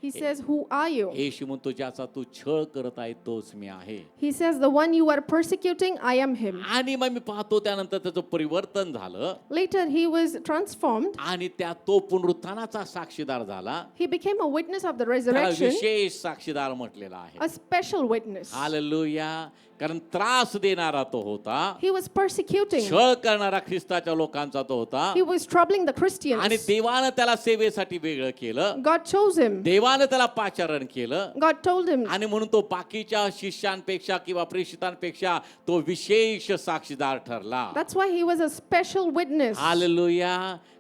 He says, "Who are you?" येशू म्हणतो ज्याचा तू छळ करत आहे तोच मी आहे. He says, "The one you are persecuting, I am him." आणि मग मी पाहतो त्यानंतर त्याचं परिवर्तन झालं Later he was transformed. आणि त्या तो पुनरुत्थानाचा साक्षीदार झाला. He became a witness of the त्याला resurrection, विशेष साक्षीदार म्हटलेला आहे. a special witness. हालेलुया. कारण त्रास देणारा तो होता, He was persecuting. छळ करणारा ख्रिस्ताच्या लोकांचा तो होता. He was troubling the आणि Christians. देवानं त्याला सेवेसाठी वेगळं केलं. God chose him. देवानं त्याला पाचारण केलं. God told him. आणि म्हणून तो बाकीच्या शिष्यांपेक्षा किंवा प्रेषितांपेक्षा तो विशेष साक्षीदार ठरला. That's why he was a special witness. Hallelujah.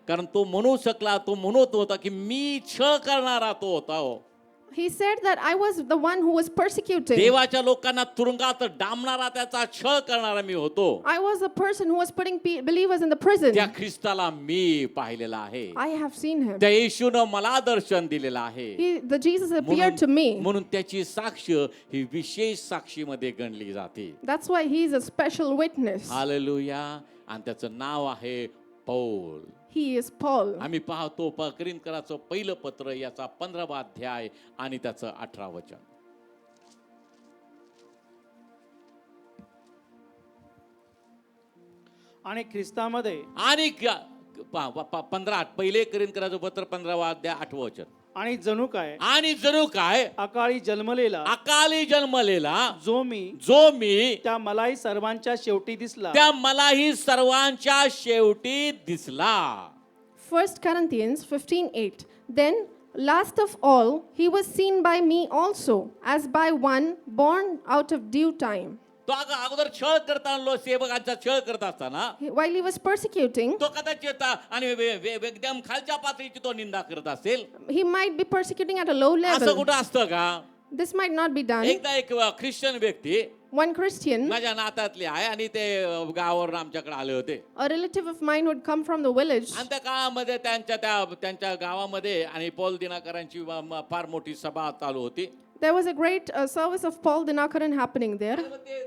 कारण तो म्हणू शकला, तो म्हणत होता की मी छळ करणारा तो होता. He said that I was the one who was persecuting. देवाच्या लोकांना तुरुंगात डांबणारा त्याचा छळ करणारा मी होतो. I was the person who was putting believers in the prison. त्या ख्रिस्ताला मी पाहिलेला आहे. I have seen him. त्या येशूनं मला दर्शन दिलेलं आहे. The Jesus appeared to me. म्हणून त्याची साक्ष ही विशेष साक्षीमध्ये गणली जाते. That's why he is a special witness. Hallelujah. आणि त्याचं नाव आहे पौल. He is Paul. आम्ही पाहतो कोरिन्थीकराचं पहिलं पत्र याचा 15वा अध्याय आणि त्याचं 18 वचन. आणि ख्रिस्तामध्ये आणि 15 पहिले कोरिन्थीकराचं पत्र 15वा अध्याय 8 वचन. आणि जणू काय आणि जणू काय अकाळी जन्मलेला अकाली जन्मलेला जो मी त्या मलाही सर्वांच्या शेवटी दिसला. त्या मलाही सर्वांच्या शेवटी दिसला. 1 Corinthians 15:8. Then, last of all, he was seen by me also, as by one born out of due time. तो अगोदर छळ करताना सेवकांचा छळ करत असताना While he was persecuting, तो कदाचित आणि एकदम खालच्या पातळीची तो निंदा करत असेल. he might be persecuting at a low असं level. कुठं असतं का? This might not be done. एकदा एक ख्रिश्चन व्यक्ती One Christian, माझ्या नात्यातले आहे आणि ते गावावरून आमच्याकडे आले होते. a relative of mine would come from the village. आणि त्या काळामध्ये त्यांच्या गावामध्ये आणि पौल दिनाकरांची फार मोठी सभा चालू होती. There was a great service of Paul Dinakaran happening there.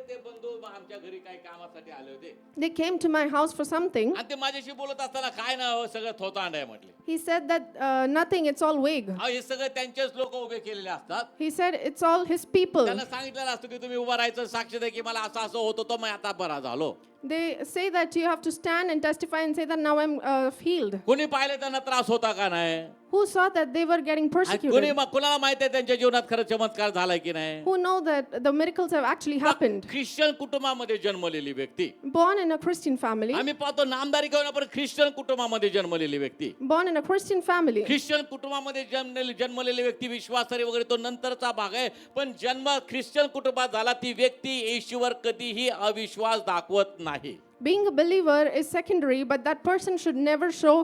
ते बंधू आमच्या घरी काही कामासाठी आले होते They came to my house for something. आणि ते माझ्याशी बोलत असताना काय ना हो, सगळं थोतांड आहे म्हटले. He said that nothing, it's all vague. अहो, हे सगळं त्यांचेच लोक उभे केलेले असतात. He said it's all his people. त्यांना सांगितलेलं असतं की तुम्ही उभं राहायचं, साक्ष द्या की मला असं असं होत होतं, मी आता बरा झालो. They say that you have to stand and testify and say that now I'm healed. कोणी पाहिले त्यांना त्रास होता का नाही? Who saw that they were getting कोणी persecuted? कुणाला माहिती आहे त्यांच्या जीवनात खरं चमत्कार झालाय की नाही? Who know that the miracles have actually happened? Christian कुटुंबामध्ये जन्मलेली व्यक्ती, Born in a Christian family. आम्ही पाहतो नामदारी घेऊन पण ख्रिश्चन कुटुंबामध्ये जन्मलेली व्यक्ती, Born in a Christian family. Christian कुटुंबामध्ये जन्मलेली व्यक्ती विश्वासारी वगैरे तो नंतरचा भाग आहे. पण जन्म ख्रिश्चन कुटुंबात झाला ती व्यक्ती येशूवर कधीही अविश्वास दाखवत नाही. Being a believer is secondary, but that person should never show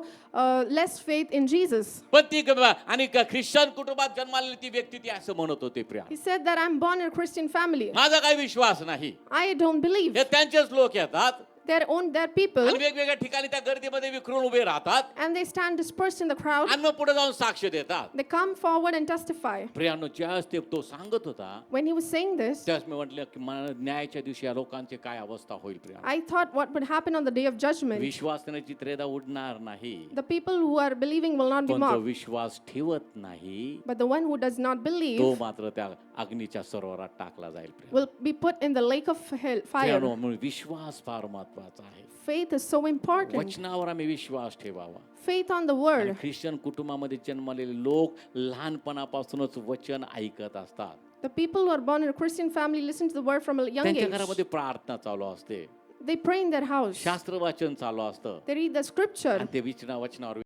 less faith in Jesus. पण ती आणि ख्रिश्चन कुटुंबात जन्मलेली ती व्यक्ती ती असं म्हणत होती, Priya He said that I'm born in a Christian family. माझा काही विश्वास नाही. I don't believe. हे त्यांचेच लोक येतात Their people, आणि वेगवेगळ्या ठिकाणी त्या गर्दीमध्ये विखरून उभे राहतात and they stand dispersed in the crowd. आणि मग पुढे जाऊन साक्ष देतात. They come forward and testify. प्रियानो, ज्यावेळेस ते तो सांगत होता When he was saying this, त्यावेळेस मी म्हटलं की न्यायाच्या दिवशी या लोकांची काय अवस्था होईल. Priya, I thought what would happen on the day of judgment. विश्वासनाची त्रेदा उडणार नाही, The people who are believing will not be पण जो mocked, विश्वास ठेवत नाही but the one who does not तो believe मात्र त्या अग्नीच्या सरोवरात टाकला जाईल. Priya, will be put in the lake of hell, प्रियानो, fire. म्हणून विश्वास फार महत्वाचा आहे. Faith is so important. वचनावर आम्ही विश्वास ठेवावा. Faith on the आणि word. ख्रिश्चन कुटुंबामध्ये जन्मलेले लोक लहानपणापासूनच वचन ऐकत असतात. The people who are born in a Christian family listen to the word from a young त्यांच्या age. घरामध्ये प्रार्थना चालू असते, They pray in their house. शास्त्र वाचन चालू असतं They read the scripture. आणि ते वचनावर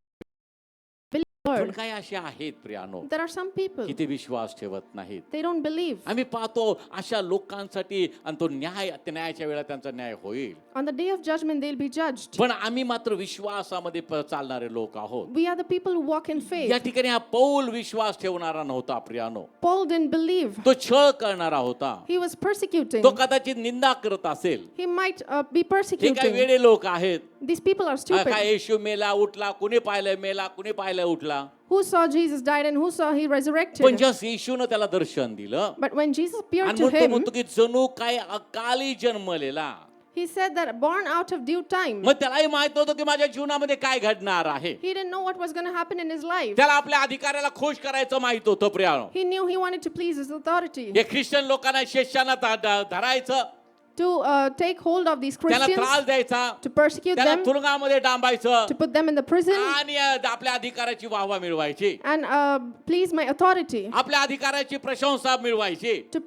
Believe पण word. काय असे आहेत प्रियानो There are some people, की ते विश्वास ठेवत नाहीत. they don't believe. आम्ही पाहतो अशा लोकांसाठी आणि तो न्यायाच्या वेळा त्यांचा न्याय होईल. On the day of judgment, they'll be judged. पण आम्ही मात्र विश्वासामध्ये चालणारे लोक आहोत. We are the people who walk in या faith. ठिकाणी हा पौल विश्वास ठेवणारा नव्हता प्रियानो, Paul didn't believe. तो छळ करणारा होता. He was persecuting. तो कदाचित निंदा करत असेल. He might be हे काय persecuting. वेडे लोक आहेत. These people are काय stupid. येशू मेला उठला, कुणी पाहिलं मेला, कुणी पाहिलं उठला. Who saw Jesus died and who saw he पण resurrected? जस येशूनं त्याला दर्शन दिलं But when Jesus appeared आणि to him, म्हणतो की जणू काय अकाली जन्मलेला. he said that born out of due time. मग त्यालाही माहित नव्हतं की माझ्या जीवनामध्ये काय घडणार आहे. He didn't know what was going to happen in his life. त्याला आपल्या अधिकाऱ्याला खुश करायचं माहित होतं प्रियानो. He knew he wanted to please his authority, हे ख्रिश्चन लोकांना शिष्याना धरायचं, to take hold of these त्याला Christians, त्रास द्यायचा, to persecute त्याला them, तुरुंगामध्ये डांबायचं to put them in the prison, आणि आपल्या अधिकाराची वाहवा मिळवायची, and please my authority, आपल्या अधिकाराची प्रशंसा मिळवायची. to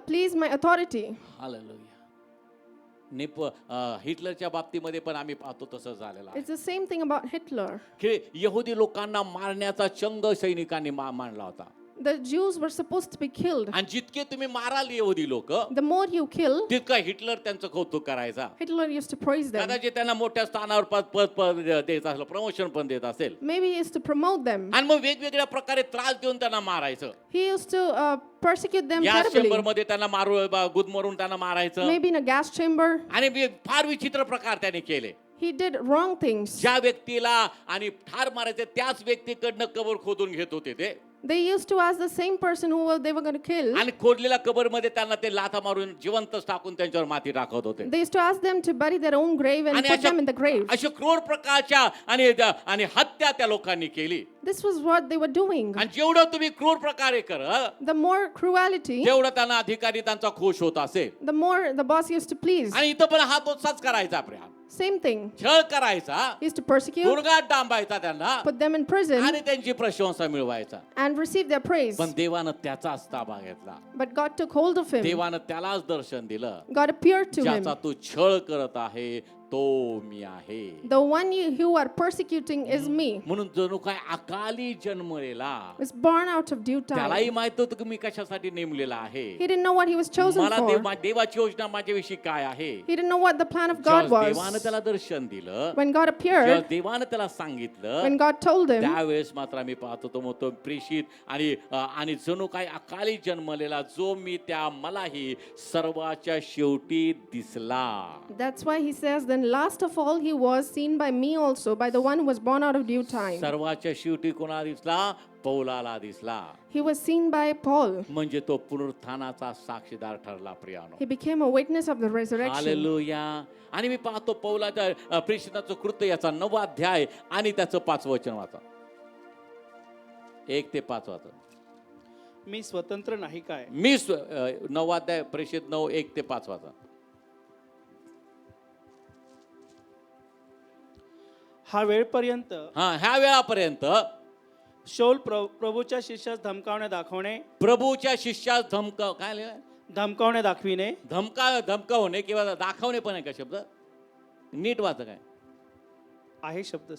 please my authority. Hallelujah. हिटलरच्या बाबतीमध्ये पण आम्ही पाहतो तसं झालेलं आहे It's the same thing about Hitler. की यहुदी लोकांना मारण्याचा चंग सैनिकांनी मांडला होता. The Jews were supposed to be killed. आणि जितके तुम्ही माराल यहुदी लोक The more you kill, तितका हिटलर त्यांचं कौतुक करायचा. Hitler used to praise them. कदाचित त्यांना मोठ्या स्थानावर पद देत असेल, प्रमोशन पण देत असेल Maybe he used to promote them. आणि मग वेगवेगळ्या प्रकारे त्रास देऊन त्यांना मारायचं. He used to persecute them gas chamber terribly. मध्ये त्यांना गुदमरून त्यांना मारायचं Maybe in a gas chamber. आणि फार विचित्र प्रकार त्याने केले. He did wrong things. ज्या व्यक्तीला आणि ठार मारायचे त्याच व्यक्तीकडनं कबर खोदून घेत होते ते They used to ask the same person who they were going to kill. आणि खोदलेल्या कबर मध्ये त्यांना ते लाथा मारून जिवंतच टाकून त्यांच्यावर माती टाकत होते. They used to ask them to bury their own grave and आणि put them in the grave. अशा क्रूर प्रकारच्या आणि हत्या त्या लोकांनी केली. This was what they were doing. आणि जेवढं तुम्ही क्रूर प्रकारे कराल The more cruelty, तेवढं त्यांना अधिकारी त्यांचा खुश होत असेल. the more the boss used to please. आणि इथं पण हा तोच करायचा प्रिया. Same thing. छळ करायचा, He used to persecute, तुरुंगात डांबायचा त्यांना put them in prison, आणि त्यांची प्रशंसा मिळवायचा. and receive their praise. पण देवानं त्याचाच ताबा घेतला. But God took hold of him. देवानं त्यालाच दर्शन दिलं, God appeared to him. ज्याचा तू छळ करत आहे तो मी आहे. The one you are persecuting is me. म्हणून जणू काय अकाली जन्मलेला. Was born out of due time. त्यालाही माहित होतं की मी कशासाठी नेमलेला आहे. He didn't know what he was chosen मला for. देवाची योजना माझ्याविषयी काय आहे. He didn't know what the plan of जेव्हा God देवानं was. त्याला दर्शन दिलं, When God जेव्हा appeared, देवानं त्याला सांगितलं, when God told him, त्यावेळेस मात्र आम्ही पाहतो तो म्हणतो प्रेषित आणि जणू काय अकाली जन्मलेला जो मी त्या मलाही सर्वाच्या शेवटी दिसला. that's why he says then last of all he was seen by me also, by the one who was born out of due time. सर्वाच्या शेवटी कोणा दिसला? पौलाला दिसला. He was seen by Paul. म्हणजे तो पुनरुत्थानाचा साक्षीदार ठरला प्रियानो. He became a witness of the resurrection. Hallelujah. आणि मी पाहतो पौलाच्या प्रेषिताचं कृत्य याचा 9वा अध्याय आणि त्याचं 5वं वचन वाचा. 1 ते 5 वाचा. मी स्वतंत्र नाही काय. मी 9वा अध्याय प्रेषित 9 1 ते 5 वाचा. हा वेळपर्यंत ह्या वेळापर्यंत शौल प्रभूच्या शिष्यास धमकावणे दाखवणे, प्रभूच्या शिष्यास काय लिहिलंय? धमकावणे दाखविणे, धमकावणे किंवा दाखवणे पण आहे का शब्द? नीट वाचा काय आहे शब्द.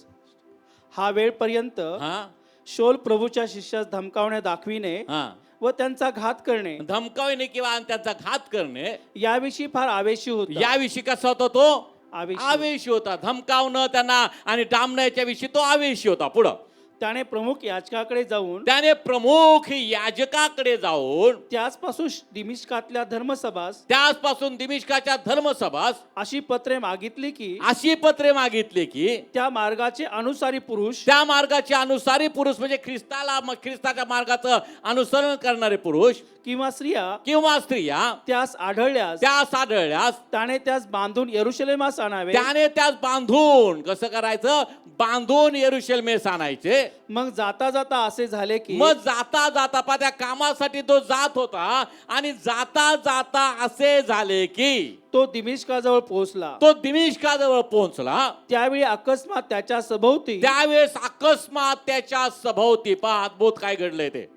हा वेळपर्यंत हा शौल प्रभूच्या शिष्यास धमकावणे दाखविणे हा व त्यांचा घात करणे धमकावणे किंवा त्यांचा घात करणे याविषयी फार आवेशी होता. याविषयी कसा होता तो? आवेशी. आवेशी होता. धमकावणं त्यांना आणि डांबण्याच्या विषयी तो आवेशी होता. पुढं त्याने प्रमुख याजकाकडे जाऊन त्याने प्रमुख याजकाकडे जाऊन त्याचपासून दिमिश्कातल्या धर्मसभास त्याचपासून दिमिश्काच्या धर्मसभास अशी पत्रे मागितली की अशी पत्रे मागितली की त्या मार्गाचे अनुसारी पुरुष त्या मार्गाचे अनुसारी पुरुष म्हणजे ख्रिस्ताच्या मार्गाचं अनुसरण करणारे पुरुष किंवा स्त्रिया त्यास आढळल्यास त्याने त्यास बांधून यरुशलेमास आणावे. त्यास बांधून कसं करायचं? बांधून यरुशलेमेस आणायचे. मग जाता जाता असे झाले की मग जाता जाता त्या कामासाठी तो जात होता आणि जाता जाता असे झाले की तो दिमिश्काजवळ पोहोचला. तो दिमिश्काजवळ पोहोचला. त्यावेळी अकस्मात त्याच्या सभोवती त्यावेळेस अकस्मात त्याच्या सभोवती पहा अद्भुत काय घडलंय ते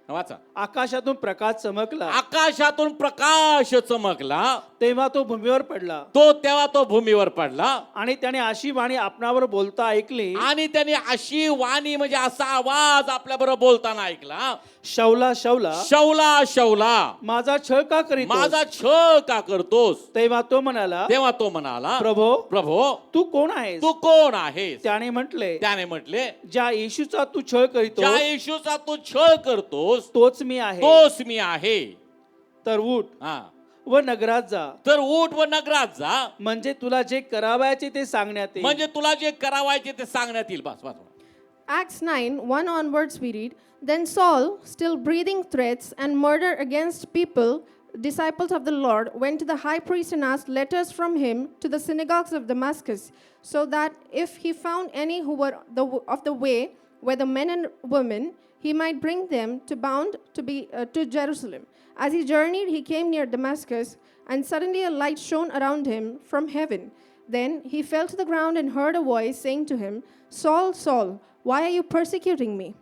वाचा. आकाशातून प्रकाश चमकला. आकाशातून प्रकाश चमकला. तेव्हा तो भूमीवर पडला. तेव्हा तो भूमीवर पडला. आणि त्याने अशी वाणी आपणावर बोलता ऐकली. आणि त्याने अशी वाणी म्हणजे असा आवाज आपल्या बरोबर बोलताना ऐकला. शौला शौला शौला शौला माझा छळ का करीत माझा छळ का करतोस? तेव्हा तो म्हणाला प्रभो तू कोण आहेस? तू कोण आहेस? त्याने म्हटले ज्या येशूचा तू छळ करीतो येशूचा तू छळ करतोस तोच मी आहे. तर उठ हा व नगरात जा. तर उठ व नगरात जा. म्हणजे तुला जे करावयाचे ते सांगण्यात येईल. म्हणजे तुला जे करावायचे ते सांगण्यात येईल. बस बस. Acts 9, 1 onwards we read, Then Saul, still breathing threats and murder against people, disciples of the Lord, went to the high priest and asked letters from him to the synagogues of Damascus, so that if he found any who were of the way, whether men and women, he might bring them bound to Jerusalem. As he journeyed, he came near Damascus, and suddenly a light shone around him from heaven. Then he fell to the ground and heard a voice saying to him, Saul, Saul, why are you persecuting me?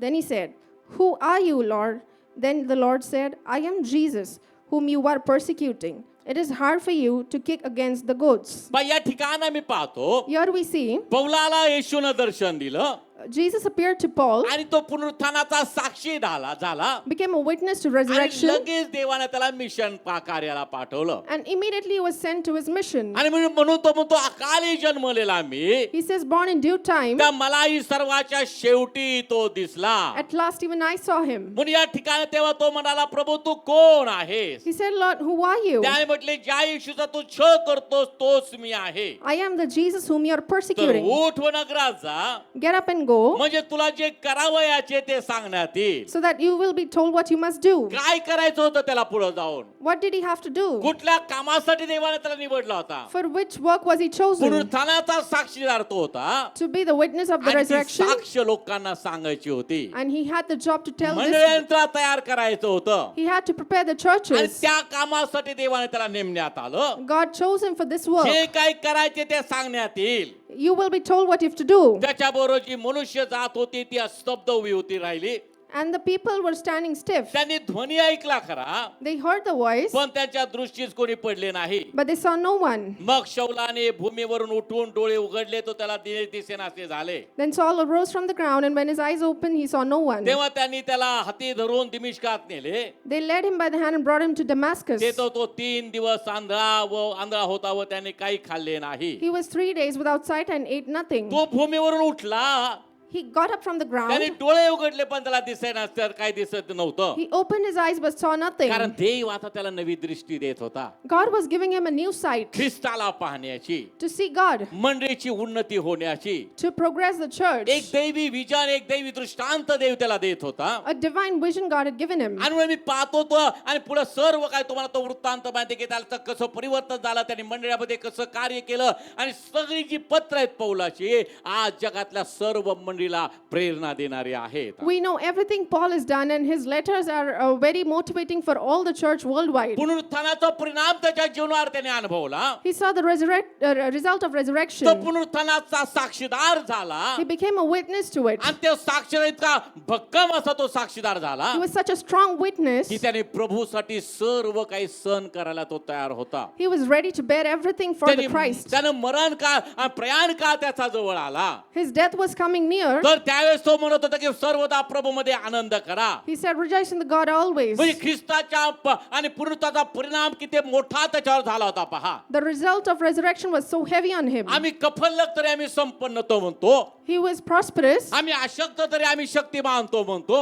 Then he said, Who are you, Lord? Then the Lord said, I am Jesus, whom you are persecuting. It is hard for you to kick against the goads. या ठिकाणी मी पाहतो Here we see पौलाला येशूनं दर्शन दिलं. Jesus appeared to Paul, आणि तो पुनरुत्थानाचा साक्षी झाला. became a witness to आणि resurrection, लगेच देवाने त्याला मिशन कार्याला पाठवलं. and immediately he was sent to his mission. आणि म्हणून तो म्हणतो अकाली जन्मलेला मी. He says, born in due time, त्या मलाही सर्वाच्या शेवटी तो दिसला. at last even I saw him. म्हणून या ठिकाणी तेव्हा तो म्हणाला प्रभू तू कोण आहेस? He said, Lord, who are you? त्याने म्हटले ज्या येशूचा तू छळ करतोस तोच मी आहे. I am the Jesus whom you are तर persecuting. उठ व नगरात जा. Get up and go, म्हणजे तुला जे करावयाचे ते सांगण्यात येईल. so that you will be told what you must do. काय करायचं होतं त्याला पुढे जाऊन? What did he have to do? कुठल्या कामासाठी देवाने त्याला निवडला होता? For which work was he chosen? पुनरुत्थानाचा साक्षीदार तो होता. To be the witness of the आणि ती resurrection. साक्ष लोकांना सांगायची होती. And he had the job to tell this. मंडळांना तयार करायचं होतं. He had to prepare the आणि churches. त्या कामासाठी देवाने त्याला नेमण्यात आलं. God chose him for this work. जे काही करायचे ते सांगण्यात येईल. You will be told what you have to do. त्याच्याबरोबर जी मनुष्य जात होती ती स्तब्ध उभी होती राहिली. And the people were standing stiff. त्यांनी ध्वनी ऐकला खरा, They heard the voice, पण त्यांच्या दृष्टीस कोणी पडले नाही. but they saw no one. मग शौलाने भूमीवरून उठून डोळे उघडले तो त्याला दिसेनासे झाले. Then Saul arose from the ground, and when his eyes opened, he saw no one. तेव्हा त्यांनी त्याला हाती धरून दिमिश्कात नेले. They led him by the hand and brought him to Damascus. ते तो 3 दिवस आंधळा होता व त्याने काही खाल्ले नाही. He was 3 days without sight and ate nothing. तो भूमीवरून उठला. He got up from the त्याने ground. डोळे उघडले पण त्याला दिसेना, तर काही दिसत नव्हतं. He opened his eyes but saw nothing. कारण देव आता त्याला नवी दृष्टी देत होता, God was giving him a new sight ख्रिस्ताला पाहण्याची, to see God, मंडळीची उन्नती होण्याची. to progress the church. एक दैवी विजन, एक दैवी दृष्टांत देव त्याला देत होता. A divine vision God had given him. आणि मी पाहतो तो, आणि पुढे सर्व काय तुम्हाला तो वृत्तांत माहिती की त्याला कसं परिवर्तन झालं, त्यांनी मंडळामध्ये कसं कार्य केलं, आणि सगळी जी पत्र आहेत पौलाची आज जगातल्या सर्व मंडळीला प्रेरणा देणारी आहेत. We know everything Paul has done, and his letters are very motivating for all the church worldwide. पुनरुत्थानाचा परिणाम त्याच्या जीवनावर त्याने अनुभवला. He saw the result of तो resurrection. पुनरुत्थानाचा साक्षीदार झाला, He became a witness to it. आणि तो साक्षीदार इतका भक्कम असा तो साक्षीदार झाला He was such a strong witness. की त्याने प्रभूसाठी सर्व काही सहन करायला तो तयार होता. He was ready to bear everything for the Christ. त्यानं मरण काळ आणि प्रयाण काळ त्याचा जवळ आला. His death was coming near. तर त्यावेळेस तो म्हणत होता की सर्वदा प्रभूमध्ये आनंद करा. He said, rejoice in the God always. म्हणजे ख्रिस्ताच्या आणि पुनरुत्थानाचा परिणाम किती मोठा त्याच्यावर झाला होता पहा. The result of resurrection was so heavy on him. आम्ही कफल्लक तरी आम्ही संपन्न तो म्हणतो, He was prosperous. आम्ही अशक्त तरी आम्ही शक्तिमान तो म्हणतो.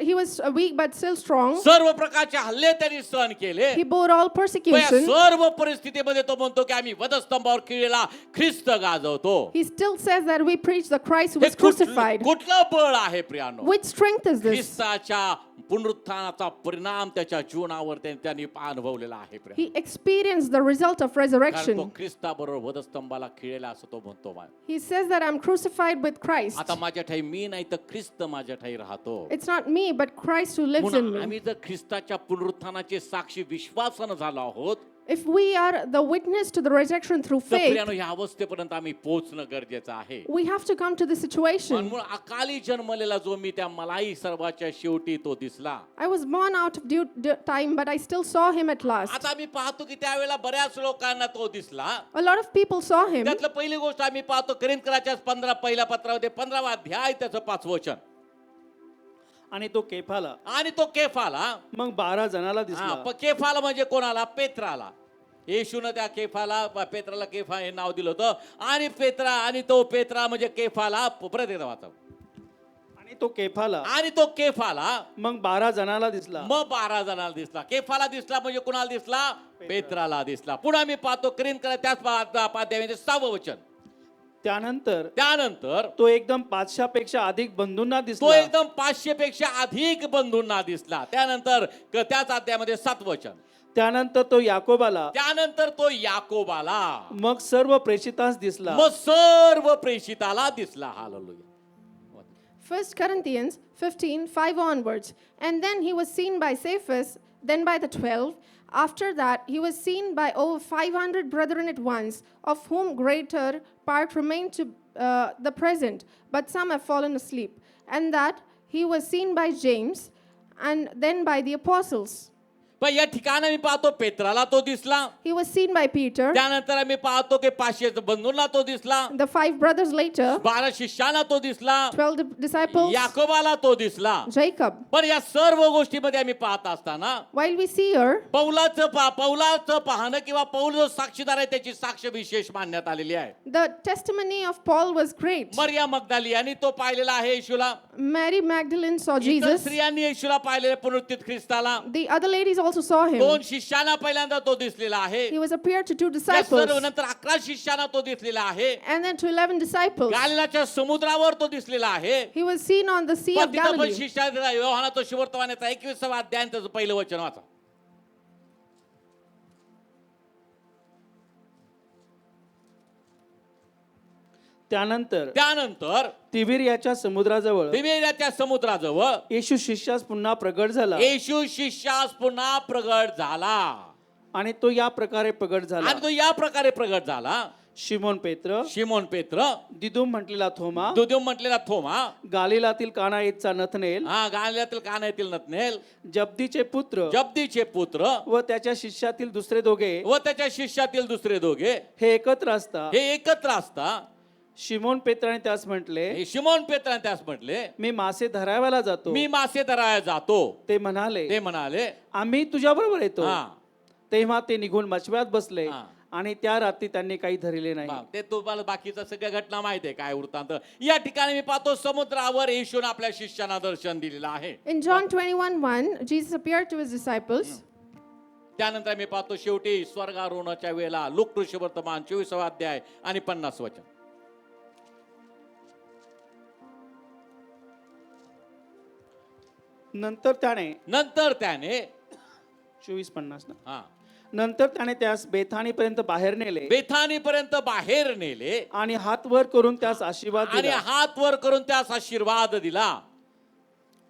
He was weak but still strong. सर्व प्रकारचे हल्ले त्यांनी सहन केले. He bore all पण या persecution. सर्व परिस्थितीमध्ये तो म्हणतो की आम्ही वधस्तंभावर खिळलेला ख्रिस्त गाजवतो. He still says that we preach the Christ who हे was crucified. कुठलं बळ आहे प्रियानो? Which strength is this? ख्रिस्ताच्या पुनरुत्थानाचा परिणाम त्याच्या जीवनावर त्यांनी अनुभवलेला आहे Priya. He experienced the result of कारण तो resurrection. ख्रिस्ताबरोबर वधस्तंभाला खिळलेला असं तो म्हणतो. He says that I'm crucified with Christ. आता माझ्या ठाई मी नाही तर ख्रिस्त माझ्या ठाई राहतो. It's not me, but Christ who lives in म्हणून me. आम्ही जर ख्रिस्ताच्या पुनरुत्थानाचे साक्षी विश्वासानं झालो आहोत, If we are the witness to the resurrection through तर faith, प्रियानो या अवस्थेपर्यंत आम्ही पोहोचणं गरजेचं आहे. we have to come to this situation. म्हणून अकाली जन्मलेला जो मी त्या मलाही सर्वाच्या शेवटी तो दिसला. I was born out of due time, but I still saw him at last. आता आम्ही पाहतो की त्यावेळेला बऱ्याच लोकांना तो दिसला. A lot of people saw him. त्यातलं पहिली गोष्ट आम्ही पाहतो करिंथकराच्या 15 पहिल्या पत्रामध्ये 15वा अध्याय त्याचं 5 वचन. आणि तो केफाला, आणि तो केफाला, मग 12 जणाला दिसला. केफाला म्हणजे कोणाला? पेत्राला. येशूनं त्या केफाला, पेत्राला केफा हे नाव दिलं होतं. आणि पेत्रा, आणि तो पेत्रा म्हणजे केफाला, परत एकदा वाचा. आणि तो केफाला, आणि तो केफाला मग 12 जणाला दिसला. मग 12 जणांना दिसला. केफाला दिसला म्हणजे कोणाला दिसला? पेत्राला दिसला. पुढे आम्ही पाहतो करिंथकराच्या त्याच अध्यायामध्ये 6वं वचन. त्यानंतर तो एकदम 500 पेक्षा अधिक बंधूंना तो दिसला. एकदम 500 पेक्षा अधिक बंधूंना दिसला. त्यानंतर त्याच अध्यायामध्ये 7वं वचन. त्यानंतर तो याकोबाला, त्यानंतर तो याकोबाला, मग सर्व प्रेषितांस दिसला. मग सर्व प्रेषिताला दिसला. Hallelujah. 1 Corinthians 15, 5 onwards. And then he was seen by Cephas, then by the 12. After that, he was seen by over 500 brethren at once, of whom greater part remain to the present, but some have fallen asleep. And that he was seen by James, and then by the apostles. पण या ठिकाणी मी पाहतो पेत्राला तो दिसला. He was seen by Peter, त्यानंतर आम्ही पाहतो की 500 बंधूंना तो दिसला. the 5 brothers later, 12 शिष्याला तो दिसला. 12 disciples, याकोबाला तो दिसला. Jacob. पण या सर्व गोष्टीमध्ये आम्ही पाहत असताना While we see her, पौलाचं पाहणं किंवा पौल जो साक्षीदार आहे त्याची साक्ष विशेष मानण्यात आलेली आहे. the testimony of Paul was great. मरिया मगदली यांनी तो पाहिलेला आहे येशूला. Mary Magdalene saw इतर Jesus. स्त्रियांनी येशूला पाहिलेले पुनरुत्थित ख्रिस्ताला. The other ladies also saw him. 2 शिष्यांना पहिल्यांदा तो दिसलेला आहे. He was appeared to 2 त्या disciples, सर्व नंतर 11 शिष्यांना तो दिसलेला आहे. and then to 11 disciples. गालिलाच्या समुद्रावर तो दिसलेला आहे. He was seen on the Sea पण of तिथं पण Galilee. शिष्याचा योहानाचा सुवर्तमानाचा 21वा अध्याय त्याचं पहिलं वचन वाचा. त्यानंतर तिबिरियाच्या समुद्राजवळ तिबेरियाच्या समुद्राजवळ येशू शिष्यास पुन्हा प्रगट झाला. येशू शिष्यास पुन्हा प्रगट झाला. आणि तो या प्रकारे प्रगट झाला. आणि तो या प्रकारे प्रगट झाला. शिमोन पेत्र, दिदुम म्हटलेला थोमा, दुदुम म्हटलेला थोमा, गालिलातील कानाईतचा नथनेल, गालिलातील कानातील नतनेल, जब्दीचे पुत्र व त्याच्या शिष्यातील दुसरे दोघे व त्याच्या शिष्यातील दुसरे दोघे हे एकत्र असता शिमोन पेत्राने त्यास म्हटले, शिमोन पेत्राने त्यास म्हटले, मी मासे धरायला जातो. मी मासे धरायला जातो. ते म्हणाले, आम्ही आम्ही तुझ्या बरोबर येतो. हा. तेव्हा ते निघून मछव्यात बसले हा. आणि त्या रात्री त्यांनी काही धरले नाही. ते तुम्हाला बाकीचं सगळ्या घटना माहिती आहे काय वृत्तांत. या ठिकाणी मी पाहतो समुद्रावर येशूने आपल्या शिष्यांना दर्शन दिलेलं आहे. In John 21:1, Jesus appeared to his disciples. त्यानंतर मी पाहतो शेवटी स्वर्गारोहणाच्या वेळेला लूक वर्तमान 24वा अध्याय आणि 50 वचन. नंतर त्याने नंतर त्याने 24:50 ना. हा नंतर त्याने त्यास बेथानीपर्यंत बाहेर नेले बेथानी पर्यंत बाहेर नेले आणि हात वर करून त्यास आशीर्वाद आणि दिला. हात वर करून त्यास आशीर्वाद दिला.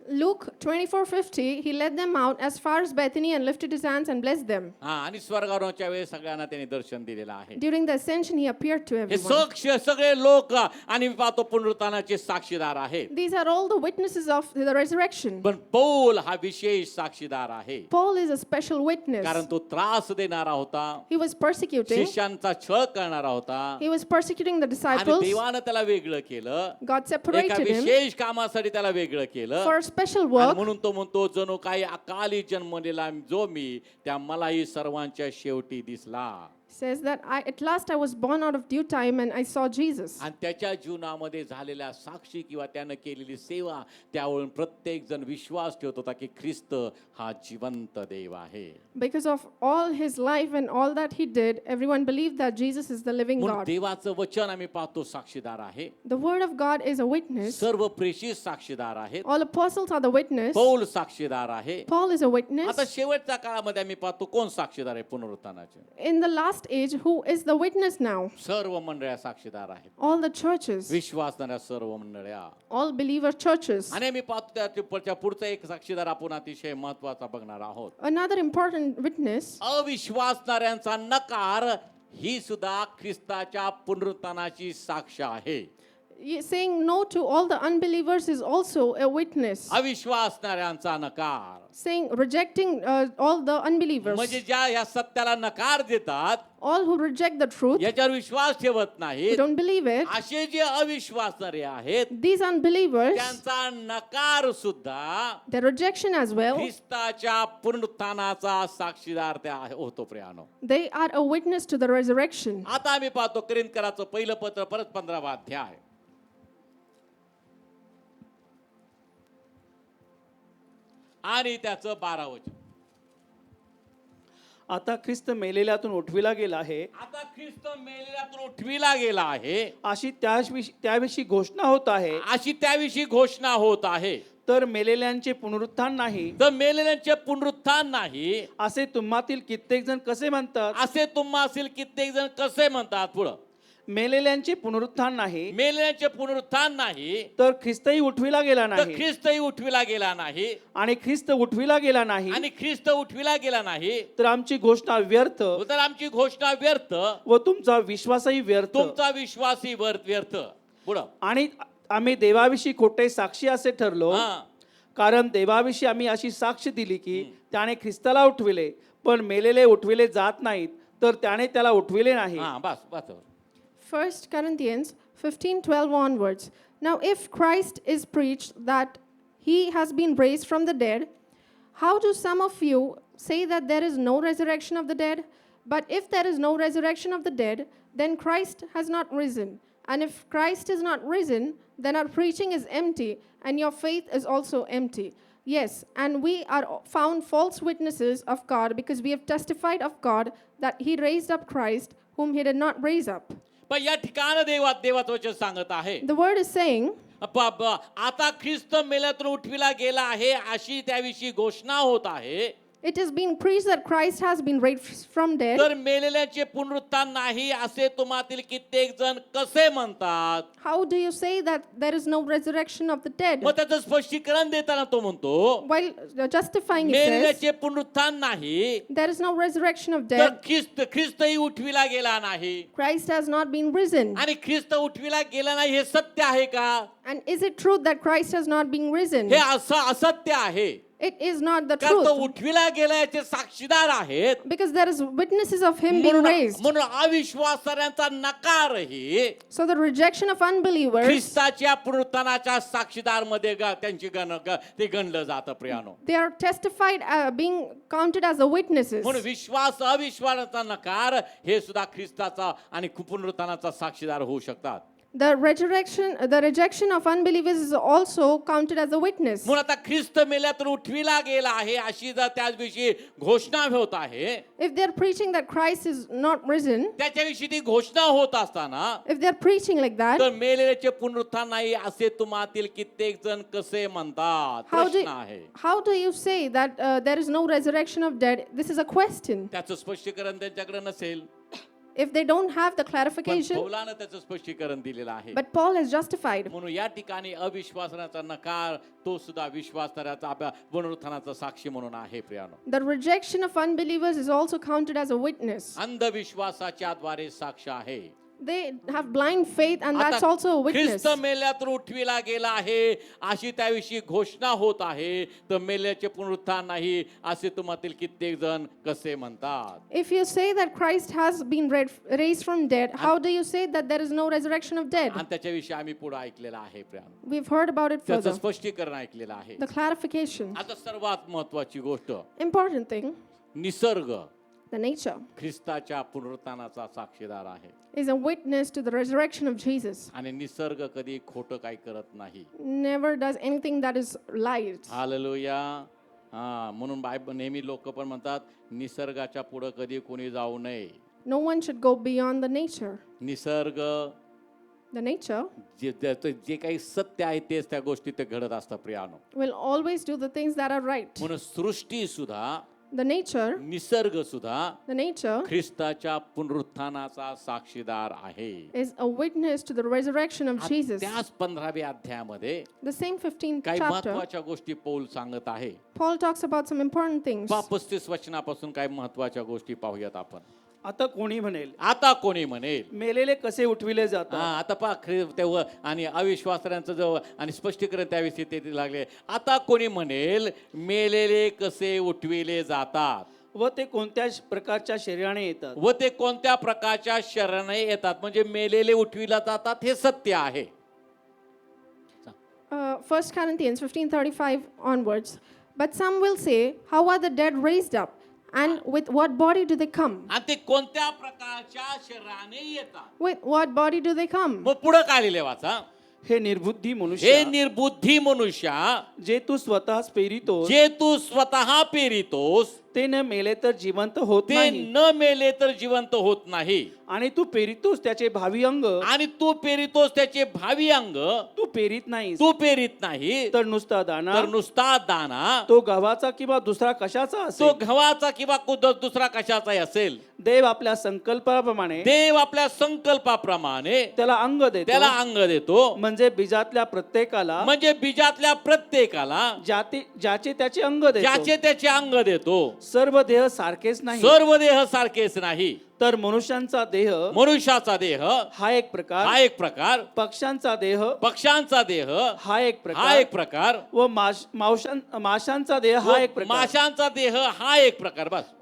Luke 24:50, he led them out as far as Bethany and lifted his hands and blessed them. हा आणि स्वर्गारोहणाच्या वेळेस सगळ्यांना त्यांनी दर्शन दिलेलं आहे. During the ascension, he appeared to हे everyone. सगळे लोक आणि मी पाहतो पुनरुत्थानाचे साक्षीदार आहेत. These are all the witnesses of the resurrection. पण पौल हा विशेष साक्षीदार आहे. Paul is a special witness. कारण तो त्रास देणारा होता, He was persecuting. शिष्यांचा छळ करणारा होता He was persecuting the आणि disciples. देवानं त्याला वेगळं केलं. God एका separated him विशेष कामासाठी त्याला वेगळं केलं. for a special आणि work. म्हणून तो म्हणतो जणू काही अकाली जन्मलेला जो मी त्या मलाही सर्वांच्या शेवटी दिसला. Says that at last I was born out of due time and I saw Jesus. आणि त्याच्या जीवनामध्ये झालेल्या साक्षी किंवा त्यानं केलेली सेवा त्यावरून प्रत्येक जण विश्वास ठेवत होता की ख्रिस्त हा जिवंत देव आहे. Because of all his life and all that he did, everyone believed that Jesus is the living म्हणून God. देवाचं वचन आम्ही पाहतो साक्षीदार आहे. The word of God is a witness. सर्व प्रेषित साक्षीदार आहेत. All apostles are the witness. Paul साक्षीदार आहे. Paul is a witness. आता शेवटच्या काळामध्ये आम्ही पाहतो कोण साक्षीदार आहे पुनरुत्थानाचे. In the last age, who is the witness now? सर्व मंडळ्या साक्षीदार आहेत. All the churches, विश्वासणाऱ्या सर्व मंडळ्या. all believer churches. आणि मी पाहतो त्या पुढचा एक साक्षीदार आपण अतिशय महत्वाचा बघणार आहोत. Another important witness, अविश्वासणाऱ्यांचा नकार ही सुद्धा ख्रिस्ताच्या पुनरुत्थानाची साक्ष आहे. saying no to all the unbelievers is also a witness. अविश्वासणाऱ्यांचा नकार Saying rejecting all the unbelievers. म्हणजे ज्या या सत्याला नकार देतात, All who reject the truth, याच्यावर विश्वास ठेवत who नाहीत, don't believe it, असे जे अविश्वासणारे आहेत these unbelievers, त्यांचा नकार सुद्धा their rejection as well, ख्रिस्ताच्या पुनरुत्थानाचा साक्षीदार त्या होतो प्रियानो. they are a witness to the resurrection. आता आम्ही पाहतो कोरिंथकराचं पहिलं पत्र परत 15वा अध्याय आणि त्याचं 12 वचन. आता ख्रिस्त मेलेल्यातून उठविला गेला आहे आता ख्रिस्त मेलेल्यातून उठविला गेला आहे अशी त्याविषयी घोषणा होत आहे. अशी त्याविषयी घोषणा होत आहे. तर मेलेल्यांचे पुनरुत्थान नाही तर मेलेल्यांचे पुनरुत्थान नाही असे तुम्हातील कित्येक जण कसे म्हणतात. असे तुम्हासील कित्येक जण कसे म्हणतात. पुढं मेलेल्यांचे पुनरुत्थान नाही मेलेल्यांचे पुनरुत्थान नाही तर ख्रिस्तही उठविला गेला तर नाही. ख्रिस्तही उठविला गेला नाही आणि ख्रिस्त उठविला गेला नाही आणि ख्रिस्त उठविला गेला नाही तर आमची घोषणा व्यर्थ तर आमची घोषणा व्यर्थ व तुमचा विश्वासही व्यर्थ. तुमचा विश्वासही व्यर्थ. पुढं आणि आम्ही देवाविषयी खोटे साक्षी असे ठरलो हा कारण देवाविषयी आम्ही अशी साक्ष दिली की त्याने ख्रिस्ताला उठविले पण मेलेले उठविले जात नाहीत तर त्याने त्याला उठविले नाही. हा बस 1 Corinthians 15:12 onwards. Now, if Christ is preached that he has been raised from the dead, how do some of you say that there is no resurrection of the dead? But if there is no resurrection of the dead, then Christ has not risen. And if Christ is not risen, then our preaching is empty, and your faith is also empty. Yes, and we are found false witnesses of God, because we have testified of God that he raised up Christ, whom he did not raise up. पण या ठिकाणी देवाचं वचन सांगत आहे The word is saying, आता ख्रिस्त मेल्यातून उठविला गेला आहे अशी त्याविषयी घोषणा होत आहे. it is being preached that Christ has been raised from dead. तर मेलेल्याचे पुनरुत्थान नाही असे तुम्हातील कित्येक जण कसे म्हणतात. How do you say that there is no resurrection of the dead? मग त्याचं स्पष्टीकरण देताना तो म्हणतो While justifying it says, मेलेल्याचे पुनरुत्थान नाही there is no resurrection of तर dead. ख्रिस्तही उठविला गेला नाही. Christ has not been risen. आणि ख्रिस्त उठविला गेला नाही हे सत्य आहे का. And is it true that Christ has not been risen? हे असं असत्य आहे. it is not the कारण तो truth. उठविला गेला याचे साक्षीदार आहेत. Because there is witnesses of him being म्हणून raised. म्हणून अविश्वासाऱ्यांचा नकारही So the rejection of unbelievers, ख्रिस्ताच्या पुनरुत्थानाच्या साक्षीदार मध्ये त्यांची ते गणलं जातं प्रियानो. they are testified, being counted as the witnesses. म्हणून विश्वास अविश्वासाचा नकार हे सुद्धा ख्रिस्ताचा आणि पुनरुत्थानाचा साक्षीदार होऊ शकतात. The rejection of unbelievers is also counted as a witness. म्हणून आता ख्रिस्त मेल्यातून उठविला गेला आहे अशी जर त्याविषयी घोषणा होत आहे, If they are preaching that Christ is not risen, त्याच्याविषयी ती घोषणा होत असताना if they are preaching like that, तर मेलेल्याचे पुनरुत्थान नाही असे तुम्हातील कित्येक जण कसे म्हणतात? प्रश्न आहे. how do you say that there is no resurrection of dead? This is a question. त्याचं स्पष्टीकरण त्यांच्याकडे नसेल, If they don't have the पण clarification, पौलानं त्याचं स्पष्टीकरण दिलेलं आहे. but Paul has justified. म्हणून या ठिकाणी अविश्वासाचा नकार तो सुद्धा विश्वासाचा आपल्या पुनरुत्थानाचा साक्षी म्हणून आहे प्रियानो. The rejection of unbelievers is also counted as a witness. अंधविश्वासाच्या द्वारे साक्ष आहे. They have blind faith, and that's आता also a witness. ख्रिस्त मेल्यातून उठविला गेला आहे अशी त्याविषयी घोषणा होत आहे, तर मेल्याचे पुनरुत्थान नाही असे तुम्हातील कित्येक जण कसे म्हणतात? If you say that Christ has been raised from dead, how do you say that there is no resurrection of dead? आणि त्याच्याविषयी आम्ही पुढे ऐकलेलं आहे प्रियानो. We've heard about it त्याचं further. स्पष्टीकरण ऐकलेलं आहे. The clarification, आता सर्वात महत्वाची गोष्ट, important thing, निसर्ग the nature, ख्रिस्ताच्या पुनरुत्थानाचा साक्षीदार आहे. is a witness to the resurrection of Jesus. आणि निसर्ग कधी खोटं काही करत नाही. Never does anything that is lies. Hallelujah. हा, म्हणून नेहमी लोक पण म्हणतात निसर्गाच्या पुढे कधी कोणी जाऊ नये. No one should go beyond the nature. निसर्ग The nature जे काही सत्य आहे तेच त्या गोष्टी ते घडत असतात प्रियानो. will always do the things that are right. म्हणून सृष्टी सुद्धा, The nature, निसर्ग सुद्धा the nature ख्रिस्ताच्या पुनरुत्थानाचा साक्षीदार आहे. is a witness to the resurrection of Jesus. त्याच 15व्या अध्यायामध्ये The same 15th काही chapter, महत्वाच्या गोष्टी पौल सांगत आहे. Paul talks about some important things. 35 वचनापासून काही महत्वाच्या गोष्टी पाहूयात आपण. आता कोणी म्हणेल आता कोणी म्हणेल, मेलेले कसे उठविले हा जातात? आता पहा तेव्हा आणि अविश्वासांचं जवळ आणि स्पष्टीकरण त्याविषयी ते लागले. आता कोणी म्हणेल मेलेले कसे उठविले जातात व ते कोणत्या प्रकारच्या शरीराने येतात? व ते कोणत्या प्रकारच्या शरणे येतात. म्हणजे मेलेले उठविला जातात हे सत्य आहे. 1 Corinthians 15:35 onwards. But some will say, how are the dead raised up? And with what body do they come? आणि ते कोणत्या प्रकारच्या शरीराने येतात. With what body do they come? मग पुढे काय लिहिले वाचा. हे निर्बुद्धी हे मनुष्य, निर्बुद्धी मनुष्या, जे तू स्वतःच पेरितोस जे तू स्वतः पेरितोस ते न मेले तर जिवंत होत ते नाही, न मेले तर जिवंत होत नाही. आणि तू पेरितोस त्याचे भावी अंग, आणि तू पेरितोस त्याचे भावी अंग तू पेरीत नाहीस तू पेरीत नाही तर नुसता दाना, तर नुसता दाना तो गव्हाचा किंवा दुसरा कशाचा तो असेल. गव्हाचा किंवा दुसरा कशाचाही असेल. देव आपल्या संकल्पाप्रमाणे देव आपल्या संकल्पाप्रमाणे त्याला अंग त्याला देतो, अंग देतो. म्हणजे बीजातल्या प्रत्येकाला म्हणजे बीजातल्या प्रत्येकाला ज्याचे त्याचे अंग ज्याचे देतो. त्याचे अंग देतो. सर्व देह सारखेच नाही, सर्व देह सारखेच नाही. तर मनुष्यांचा देह मनुष्याचा देह हा एक प्रकार, हा एक प्रकार, पक्ष्यांचा देह पक्षांचा देह हा एक हा प्रकार, एक प्रकार, व माशांचा देह हा एक प्रकार. माशांचा देह हा एक प्रकार. बस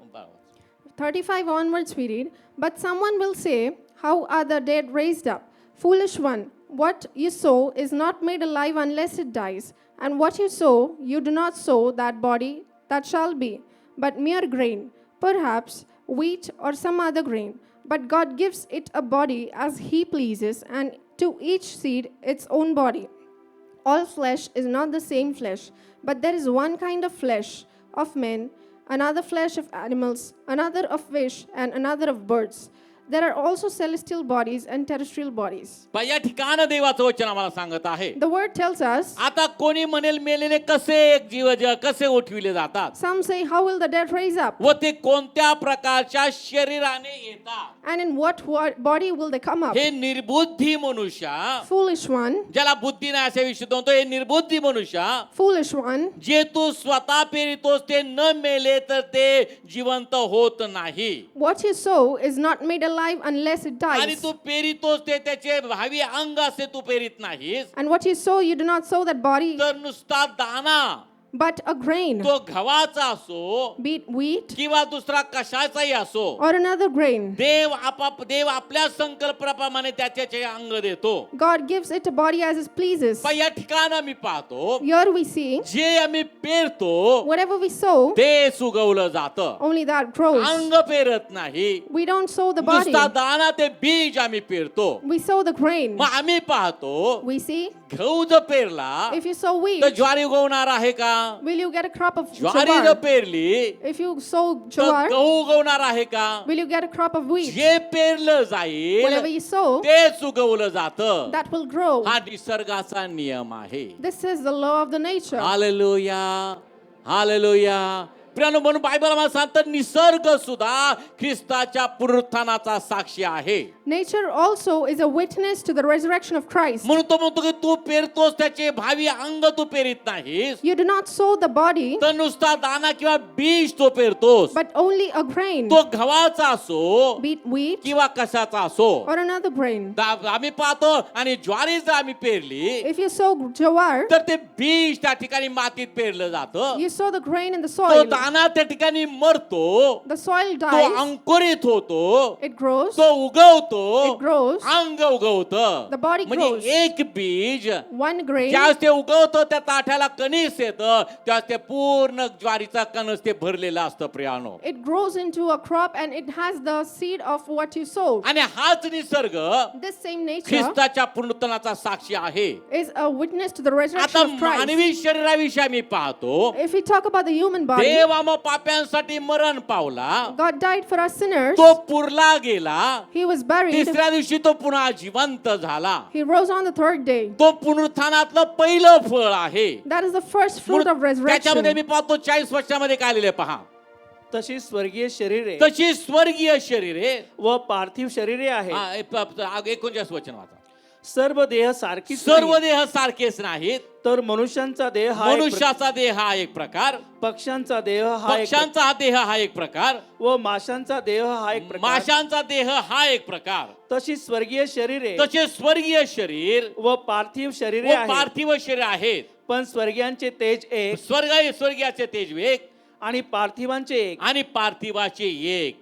35 onwards we read, but someone will say, how are the dead raised up? Foolish one, what you sow is not made alive unless it dies. And what you sow, you do not sow that body that shall be, but mere grain, perhaps wheat or some other grain. But God gives it a body as He pleases, and to each seed its own body. All flesh is not the same flesh, but there is one kind of flesh of men, another flesh of animals, another of fish, and another of birds. There are also celestial bodies and terrestrial bodies. या ठिकाण देवाचं वचन आम्हाला सांगत आहे. The word tells us, आता कोणी म्हणेल मेलेले कसे उठविले जातात. some say, how will the dead raise up? व ते कोणत्या प्रकारच्या शरीराने येतात. And in what body will they come up? हे निर्बुद्धी मनुष्य, Foolish one, ज्याला बुद्धी नाही असे विषय म्हणतो, हे निर्बुद्धी मनुष्य, foolish one, जे तू स्वतः पेरितोस ते न मेले तर ते जिवंत होत नाही. what you sow is not made alive unless it आणि dies. तू पेरितोस ते त्याचे भावी अंग असे तू पेरित नाहीस, And what you sow, you do not sow that body, तर नुसता दाना but a grain, तो गव्हाचा असो be it wheat किंवा दुसरा कशाचाही असो, or another grain. देव आपल्या संकल्पनाप्रमाणे त्याचे अंग देतो. God gives it a body as it pleases. पण या ठिकाणी आम्ही पाहतो Here we see जे आम्ही पेरतो whatever we sow, ते उगवलं जातं, only that grows. अंग पेरत नाही. We don't sow the body, नुसता दाना ते बीज आम्ही पेरतो. we sow the grain. मग आम्ही पाहतो We see गहू जर पेरला if you sow wheat, तर ज्वारी उगवणार आहे का? will you get a crop of ज्वारी जर jowar? पेरली If you sow तर jowar, गहू उगवणार आहे का? will you get a crop of wheat? जे पेरलं Whatever जाईल you sow, तेच उगवलं जातं. that will grow. हा निसर्गाचा नियम आहे. This is the law of the nature. Hallelujah, hallelujah. प्रियानो, म्हणून बायबल आम्हाला सांगतं निसर्ग सुद्धा ख्रिस्ताच्या पुनरुत्थानाचा साक्षी आहे. Nature also is a witness to the resurrection of Christ. म्हणून तो म्हणतो की तू पेरतोस त्याचे भावी अंग तू पेरीत नाहीस, You do not sow the body, तर नुसता दाना किंवा बीज तो पेरतोस. but only a grain, तो गव्हाचा असो be it wheat किंवा कशाचा असो. or another grain. आम्ही पाहतो आणि ज्वारी जर आम्ही पेरली If you sow jowar, तर ते बीज त्या ठिकाणी मातीत पेरलं जातं. you sow the grain in the तो soil. दाना त्या ठिकाणी मरतो, The soil तो dies, अंकुरित होतो, it grows, तो उगवतो, it grows, अंग उगवतं. the body म्हणजे grows. एक बीज one grain, ज्यावेळेस ते उगवतं त्या ताठ्याला कणीस येतं, त्यावेळेस ते पूर्ण ज्वारीचा कणस ते भरलेलं असतं प्रियानो. it grows into a crop and it has the seed of what you sow. आणि हाच निसर्ग This same nature ख्रिस्ताच्या पुनरुत्थानाचा साक्षी आहे. is a witness to the आता resurrection of Christ. मानवी शरीराविषयी आम्ही पाहतो, If we talk about the human body, देव आम्हा पाप्यांसाठी मरण पावला, God died for us sinners. तो पुरला गेला, He was buried. तिसऱ्या दिवशी तो पुन्हा जिवंत झाला. He rose on the third day. तो पुनरुत्थानातलं पहिलं फळ आहे. That is the first fruit of त्याच्यामध्ये resurrection. मी पाहतो 40 वर्षामध्ये काय लिहिले पहा. तशी स्वर्गीय शरीरे तशी स्वर्गीय शरीरे व पार्थिव शरीरे आहेत. 39 वचन वाचा. सर्व देह सारखीच सर्व नाही, देह सारखेच नाहीत. तर मनुष्यांचा देह हा एक मनुष्याचा देह हा एक प्रकार, पक्ष्यांचा देह हा एक पक्ष्यांचा हा देह हा एक प्रकार, व माशांचा देह हा एक प्रकार. माशांचा देह हा एक प्रकार. तशी स्वर्गीय शरीरे तसे स्वर्गीय शरीर व पार्थिव शरीरे व आहेत. पार्थिव शरीर आहेत. पण स्वर्गीयांचे तेज एक स्वर्गीयाचे तेज एक आणि पार्थिवांचे एक. आणि पार्थिवाचे एक.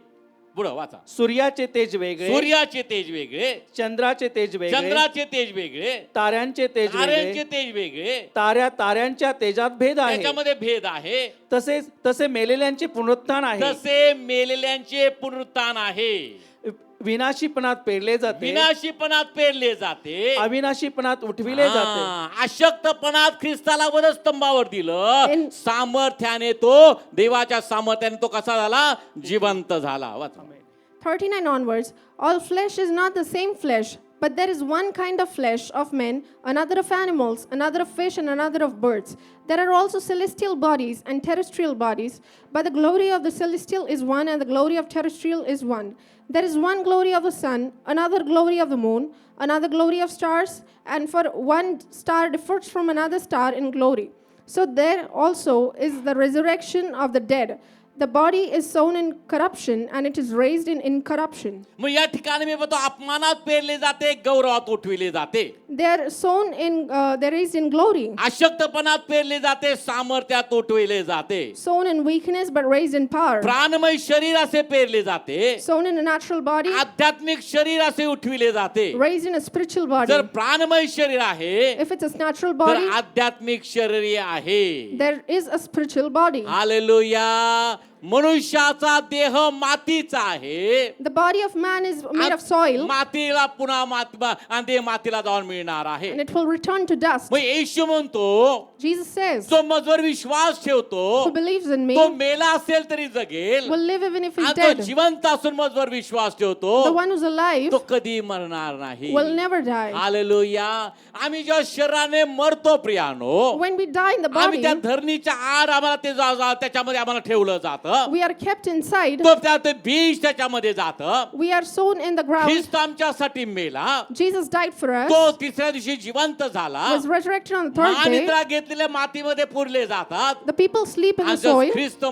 पुढं वाचा. सूर्याचे तेज वेगळे, सूर्याचे तेज वेगळे, चंद्राचे तेज वेगळे, चंद्राचे तेज वेगळे, ताऱ्यांचे तेज ताऱ्यांचे वेगळे. तेज वेगळे. ताऱ्यांच्या तेजात भेद आहे. त्याच्यामध्ये भेद आहे. तसे मेलेल्यांचे पुनरुत्थान आहे. तसे मेलेल्यांचे पुनरुत्थान आहे. विनाशीपणात पेरले जाते, विनाशीपणात पेरले जाते, अविनाशीपणात उठविले जाते. अशक्तपणात ख्रिस्ताला वधस्तंभावर दिलं, सामर्थ्याने तो देवाच्या सामर्थ्याने तो कसा झाला? जिवंत झाला. वाचा. 39 onwards, all flesh is not the same flesh, but there is one kind of flesh of men, another of animals, another of fish, and another of birds. There are also celestial bodies and terrestrial bodies, but the glory of the celestial is one, and the glory of terrestrial is one. There is one glory of the sun, another glory of the moon, another glory of stars, and for one star differs from another star in glory. So there also is the resurrection of the dead. The body is sown in corruption and it is raised in incorruption. मग या ठिकाणी मी बघतो अपमानात पेरले जाते, गौरवात उठविले जाते. They are sown in, they are raised in glory. अशक्तपणात पेरले जाते, सामर्थ्यात उठविले जाते. Sown in weakness but raised in power. प्राणमय शरीर असे पेरले जाते, Sown in a natural body, आध्यात्मिक शरीर असे उठविले जाते. raised in a spiritual body. जर प्राणमय शरीर आहे If it's a natural तर body, आध्यात्मिक शरीर आहे. there is a spiritual body. Hallelujah. मनुष्याचा देह मातीचा आहे. The body of man is made of soil मातीला पुन्हा आणि ते मातीला जाऊन मिळणार आहे. and it will return to dust. मग येशू म्हणतो, Jesus says, जो माझ्यावर विश्वास ठेवतो who believes in me तो मेला असेल तरी जगेल, will live even if he's आणि तो dead. जिवंत असून माझ्यावर विश्वास ठेवतो The one who's alive तो कधी मरणार नाही. will never die. हालेलुया. आम्ही जेव्हा शरीराने मरतो प्रियानो, When we die in the आम्ही body, त्या धरणीच्या आड आम्हाला ते त्याच्यामध्ये आम्हाला ठेवलं जातं. जातं, we are kept inside, तो त्यात बीज त्याच्यामध्ये जातं. we are sown in the ground. ख्रिस्त आमच्यासाठी मेला, Jesus died for us, तो तिसऱ्या दिवशी जिवंत झाला. was resurrected on the third day. महानिद्रा घेतलेल्या मातीमध्ये पुरले जातात. The people sleep in the आणि जर soil. ख्रिस्त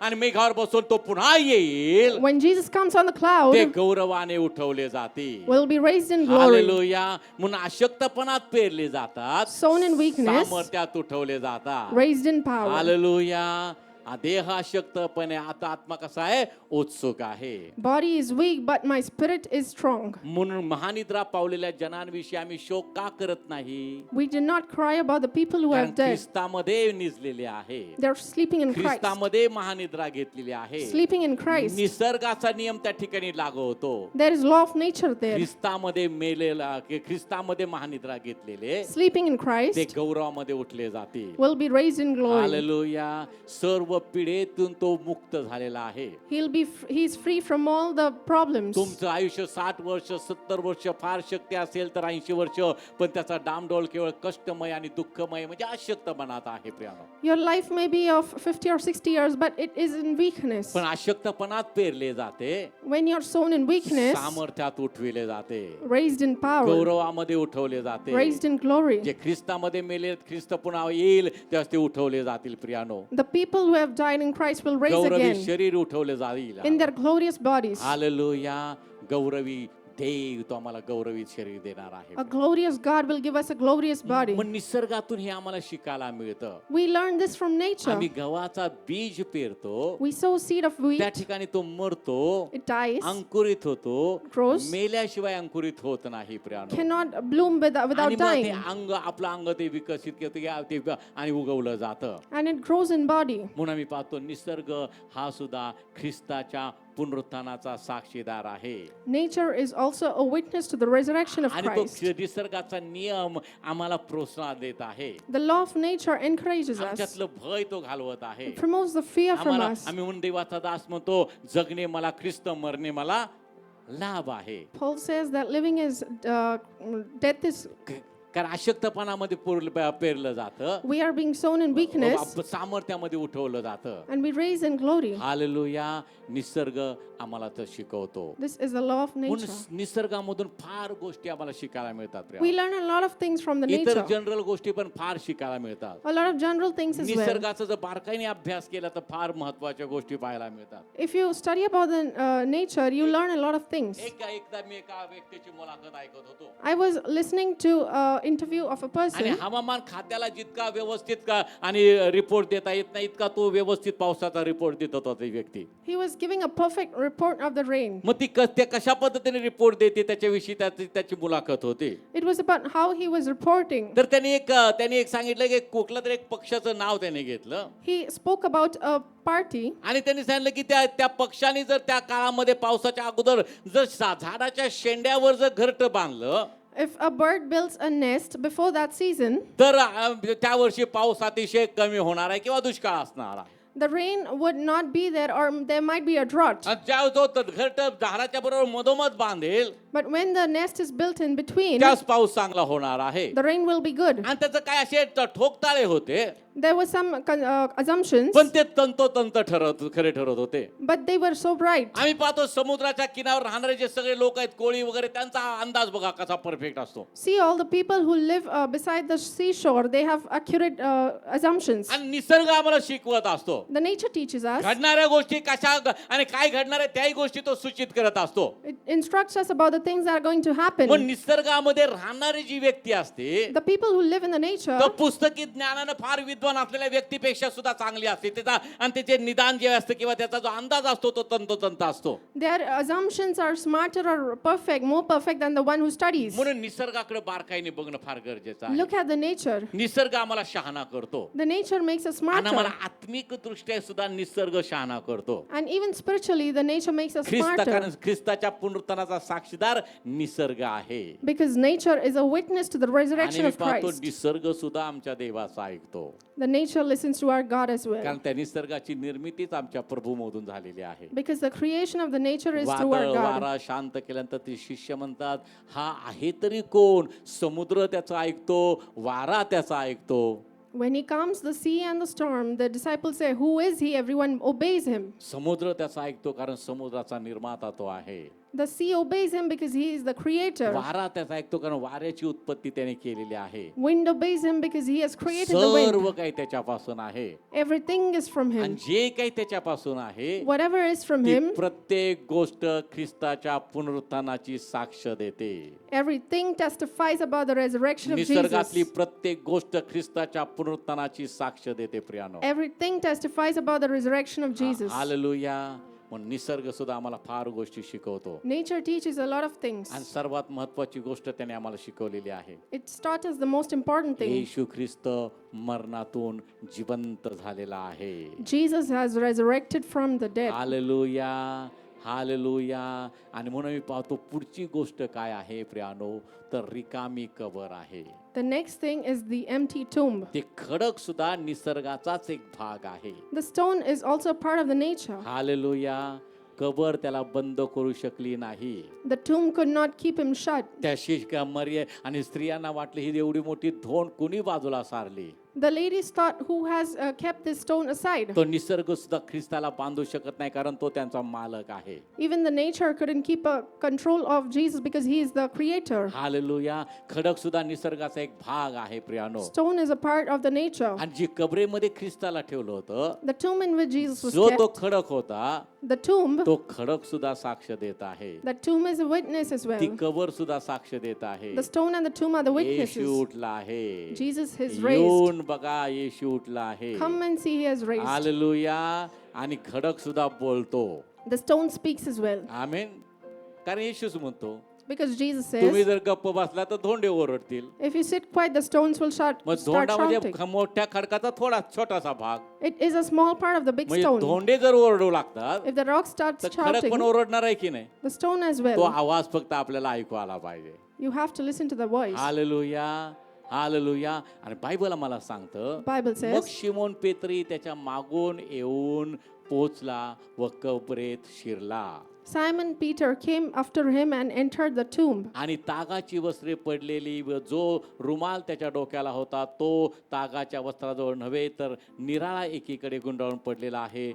आणि मेघावर बसून तो पुन्हा येईल, When Jesus comes on the ते cloud, गौरवाने उठवले जातील. will be raised in glory. Hallelujah. म्हणून अशक्तपणात पेरले जातात, Sown in weakness, सामर्थ्यात उठवले जातात. raised in power. हालेलुया. देह अशक्तपणे, आता आत्मा कसा आहे, उत्सुक आहे. Body is weak, but my spirit is strong. म्हणून महानिद्रा पावलेल्या जनांविषयी आम्ही शोक का करत नाही? We do not cry about the people who कारण have died. ख्रिस्तामध्ये निजलेले आहे, They're sleeping in Christ. ख्रिस्तामध्ये महानिद्रा घेतलेली आहे. Sleeping in Christ. निसर्गाचा नियम त्या ठिकाणी लागू होतो. There is law of nature there. ख्रिस्तामध्ये मेलेला, ख्रिस्तामध्ये महानिद्रा घेतलेले Sleeping in ते Christ गौरवामध्ये उठले जातील. will be raised in glory. Hallelujah. सर्व पिढेतून तो मुक्त झालेला आहे. He's free from all the problems. तुमचं आयुष्य 60 वर्ष 70 वर्ष फार शक्य असेल तर 80 वर्ष, पण त्याचा डामडोल केवळ कष्टमय आणि दुःखमय म्हणजे अशक्तपणात आहे प्रियानो. Your life may be of 50 or 60 years, but it is in weakness. पण अशक्तपणात पेरले जाते, When you're sown in weakness, सामर्थ्यात उठविले जाते, raised in power, गौरवामध्ये उठवले जाते. raised in glory. जे ख्रिस्तामध्ये मेले, ख्रिस्त पुन्हा येईल तेव्हा ते उठवले जातील प्रियानो. The people who have died in Christ will raise Gauravi again शरीर उठवले जाईल. in their glorious bodies. Hallelujah. गौरवी देव तो आम्हाला गौरवित शरीर देणार आहे. A glorious God will give us a glorious body. मग निसर्गातून हे आम्हाला शिकायला मिळतं. We learn this from nature. आम्ही गव्हाचा बीज पेरतो, We sow seed of त्या wheat, ठिकाणी तो मरतो, it dies, अंकुरित होतो, grows, मेल्याशिवाय अंकुरित होत नाही प्रियानो. cannot bloom without आणि मग ते dying, अंग, आपलं अंग ते विकसित करते आणि उगवलं जातं. and it grows in body. म्हणून आम्ही पाहतो निसर्ग हा सुद्धा ख्रिस्ताच्या पुनरुत्थानाचा साक्षीदार आहे. Nature is also a witness to the resurrection of आणि तो Christ. निसर्गाचा नियम आम्हाला प्रोत्साहन देत आहे. The law of nature encourages us, आमच्यातलं भय तो घालवत आहे. it promotes the fear from आम्हाला, us. आम्ही म्हणून देवाचा दास म्हणतो, जगणे मला ख्रिस्त, मरणे मला लाभ आहे. Paul says that living is death is. कारण अशक्तपणामध्ये पेरलं जातं, We are being sown in weakness, सामर्थ्यामध्ये उठवलं जातं. and we raise in glory. Hallelujah. निसर्ग आम्हाला तर शिकवतो. This is the law of म्हणून nature. निसर्गामधून फार गोष्टी आम्हाला शिकायला मिळतात. We learn a lot of things from the इतर nature. जनरल गोष्टी पण फार शिकायला मिळतात. A lot of general things as well. निसर्गाचा जर बारकाईने अभ्यास केला तर फार महत्वाच्या गोष्टी पाहायला मिळतात. If you study about the nature, you learn a lot of things. एकदा मी एका व्यक्तीची मुलाखत ऐकत होतो, I was listening to an interview of a आणि person. हवामान खात्याला जितका व्यवस्थित आणि रिपोर्ट देता येत नाही इतका तो व्यवस्थित पावसाचा रिपोर्ट देत होता ती व्यक्ती. He was giving a perfect report of the rain. मग ती ते कशा पद्धतीने रिपोर्ट देते त्याच्याविषयी त्याची मुलाखत होती. It was about how he was reporting. तर त्यांनी एक सांगितलं की कुठलं तरी एक पक्षाचं नाव त्याने घेतलं, He spoke about a party, आणि त्यांनी सांगितलं की त्या पक्षाने जर त्या काळामध्ये पावसाच्या अगोदर जर झाडाच्या शेंड्यावर जर घरटं बांधलं if a bird builds a nest before that season, तर त्या वर्षी पाऊस अतिशय कमी होणार आहे किंवा दुष्काळ असणार आहे. the rain would not be there, or there might be a drought. आणि ज्यावेळी तो घरटं झाडाच्या बरोबर मधोमध बांधेल But when the nest is built in between, त्याच पाऊस चांगला होणार आहे. the rain will be good. आणि त्याचं काय असे ठोकताळे होते, There were some assumptions, पण ते तंतोतंत खरे ठरत होते. but they were so bright. आम्ही पाहतो समुद्राच्या किनाऱ्यावर राहणारे जे सगळे लोक आहेत, कोळी वगैरे, त्यांचा अंदाज बघा कसा परफेक्ट असतो. See, all the people who live beside the seashore, they have accurate assumptions. आणि निसर्ग आम्हाला शिकवत असतो. The nature teaches us. घडणाऱ्या गोष्टी कशा आणि काय घडणार आहे त्याही गोष्टी तो सूचित करत असतो. It instructs us about the things that are going to happen. पण निसर्गामध्ये राहणारी जी व्यक्ती असते, The people who live in the nature, तो पुस्तकी ज्ञानानं फार विद्वान असलेल्या व्यक्तीपेक्षा सुद्धा चांगली असते. त्याचा आणि त्याचे निदान जे असतं किंवा त्याचा जो अंदाज असतो तो तंतोतंत असतो. their assumptions are smarter or perfect, more perfect than the one who studies. म्हणून निसर्गाकडे बारकाईने बघणं फार गरजेचं आहे. Look at the nature. निसर्ग आम्हाला शहाणा करतो, The nature makes us आणि आम्हाला smarter. आत्मिक दृष्ट्या सुद्धा निसर्ग शहाणा करतो. And even spiritually, the nature makes us smarter. ख्रिस्ताच्या पुनरुत्थानाचा साक्षीदार निसर्ग आहे. Because nature is a witness to the आणि resurrection मी of पाहतो Christ. निसर्ग सुद्धा आमच्या देवाचा ऐकतो. The nature listens to our God as well. कारण त्या निसर्गाची निर्मितीच आमच्या प्रभूमधून झालेली आहे. Because the creation of the nature is through वादळ our God. वारा शांत केल्यानंतर ते शिष्य म्हणतात, हा आहे तरी कोण? समुद्र त्याचा ऐकतो, वारा त्याचा ऐकतो. When he calms the sea and the storm, the disciples say, "Who is he?" Everyone obeys him. समुद्र त्याचा ऐकतो कारण समुद्राचा निर्माता तो आहे. The sea obeys him because he is the creator. वारा त्याचा ऐकतो कारण वाऱ्याची उत्पत्ती त्याने केलेली आहे. Wind obeys him because he has created the wind. सर्व काही त्याच्यापासून आहे. Everything is from आणि him. जे काही त्याच्यापासून आहे Whatever is from ती him, प्रत्येक गोष्ट ख्रिस्ताच्या पुनरुत्थानाची साक्ष देते. everything testifies about the resurrection of निसर्गातली Jesus. प्रत्येक गोष्ट ख्रिस्ताच्या पुनरुत्थानाची साक्ष देते प्रियानो. Everything testifies about the resurrection of Jesus. Hallelujah. म्हणून निसर्ग सुद्धा आम्हाला फार गोष्टी शिकवतो. Nature teaches a lot of things. आणि सर्वात महत्वाची गोष्ट त्याने आम्हाला शिकवलेली आहे. It's taught us the most important thing. येशू ख्रिस्त मरणातून जिवंत झालेला आहे. Jesus has resurrected from the dead. Hallelujah. Hallelujah. आणि म्हणून मी पाहतो पुढची गोष्ट काय आहे प्रियानो, तर रिकामी कबर आहे. The next thing is the empty tomb. ते खडक सुद्धा निसर्गाचाच एक भाग आहे. The stone is also part of the nature. Hallelujah. कबर त्याला बंद करू शकली नाही. The tomb could not keep him shut. त्याशी का मर्य आणि स्त्रियांना वाटलं ही एवढी मोठी धोंड कुणी बाजूला सारली. The ladies thought, who has kept this stone aside? तो निसर्ग सुद्धा ख्रिस्ताला बांधू शकत नाही कारण तो त्यांचा मालक आहे. Even the nature couldn't keep a control of Jesus because he is the creator. Hallelujah. खडक सुद्धा निसर्गाचा एक भाग आहे प्रियानो. Stone is a part of the nature. आणि जी कबरेमध्ये ख्रिस्ताला ठेवलं होतं, The tomb in which Jesus was जो तो kept, खडक होता the tomb, तो खडक सुद्धा साक्ष देत आहे. that tomb is a witness as ती well. कबर सुद्धा साक्ष देत आहे. The stone and the tomb are the Yeshu witnesses. उठला आहे. Jesus is raised. येऊन बघा येशू उठला आहे. Come and see, he has raised. Hallelujah. आणि खडक सुद्धा बोलतो. The stone speaks as well. आमेन. कारण येशूच म्हणतो Because Jesus तुम्ही says, जर गप्प बसला तर धोंडे ओरडतील. if you sit quiet, the stones will start मग धोंडा म्हणजे shouting. मोठ्या खडकाचा थोडा छोटासा भाग. It is a small part of the big म्हणजे stone. धोंडे जर ओरडू लागतात If the rock starts तर खडक shouting, पण ओरडणार आहे की नाही. the stone as तो well. आवाज फक्त आपल्याला ऐकू आला पाहिजे. You have to listen to the voice. Hallelujah. Hallelujah. आणि बायबल आम्हाला सांगतं Bible मग says, शिमोन पेत्री त्याच्या मागून येऊन पोचला व कबरेत शिरला. Simon Peter came after him and entered the tomb. आणि तागाची वस्त्रे पडलेली व जो रुमाल त्याच्या डोक्याला होता तो तागाच्या वस्त्राजवळ नव्हे तर निराळा एकीकडे गुंडाळून पडलेला आहे.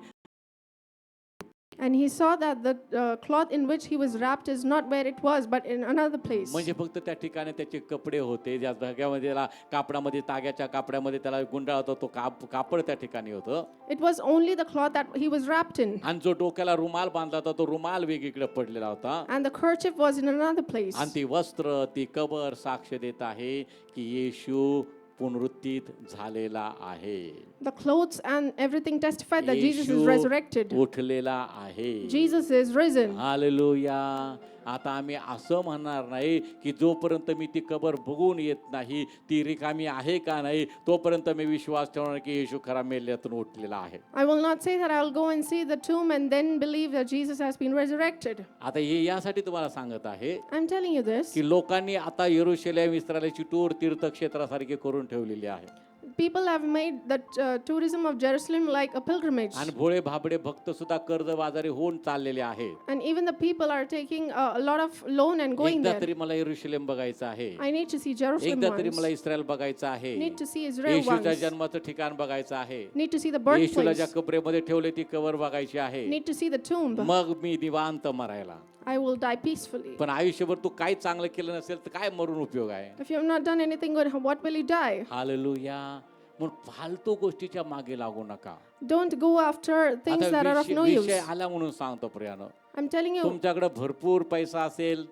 And he saw that the cloth in which he was wrapped is not where it was, but in another place. म्हणजे फक्त त्या ठिकाणी त्याचे कपडे होते ज्या धाग्यामध्ये त्याला कापडामध्ये ताग्याच्या कापडामध्ये त्याला गुंडाळ होता तो कापड त्या ठिकाणी होतं. It was only the cloth that he was wrapped in. आणि जो डोक्याला रुमाल बांधला होता तो रुमाल वेगळीकडे पडलेला होता. And the kerchief was in another place. आणि ती वस्त्र ती कबर साक्ष देत आहे की येशू पुनरुत्थित झालेला आहे. The clothes and everything testified that Jesus is Yeshu resurrected. उठलेला आहे. Jesus is risen. हालेलुया. आता आम्ही असं म्हणणार नाही की जोपर्यंत मी ती कबर बघून येत नाही ती रिकामी आहे का नाही तोपर्यंत मी विश्वास ठेवणार की येशू खरा मेल्यातून उठलेला आहे. I will not say that I will go and see the tomb and then believe that Jesus has been resurrected. आता हे यासाठी तुम्हाला सांगत आहे I'm telling you this. की लोकांनी आता यरूशलेम इस्रायलची टूर तीर्थक्षेत्रासारखी करून ठेवलेली आहे. People have made the tourism of Jerusalem like a pilgrimage. आणि भोळे भाबडे भक्त सुद्धा कर्जबाजारी होऊन चाललेले आहेत. And even the people are taking a lot of loan and going एकदा there. तरी मला यरूशलेम बघायचं आहे. I need to see Jerusalem एकदा तरी मला once. इस्रायल बघायचं आहे. Need to see Israel येशूच्या once. जन्माचं ठिकाण बघायचं आहे. Need to see the येशूला ज्या birthplace. कबरेमध्ये ठेवले ती कबर बघायची आहे. Need to see the tomb. मग मी निवांत मरायला. I will die peacefully. पण आयुष्यभर तू काही चांगलं केलं नसेल तर काय मरून उपयोग आहे. If you have not done anything good, what will you die? Hallelujah. म्हणून फालतू गोष्टीच्या मागे लागू नका. Don't go after things that are of no use. विषय आला म्हणून सांगतो प्रियानो. I'm telling you, तुमच्याकडे भरपूर पैसा असेल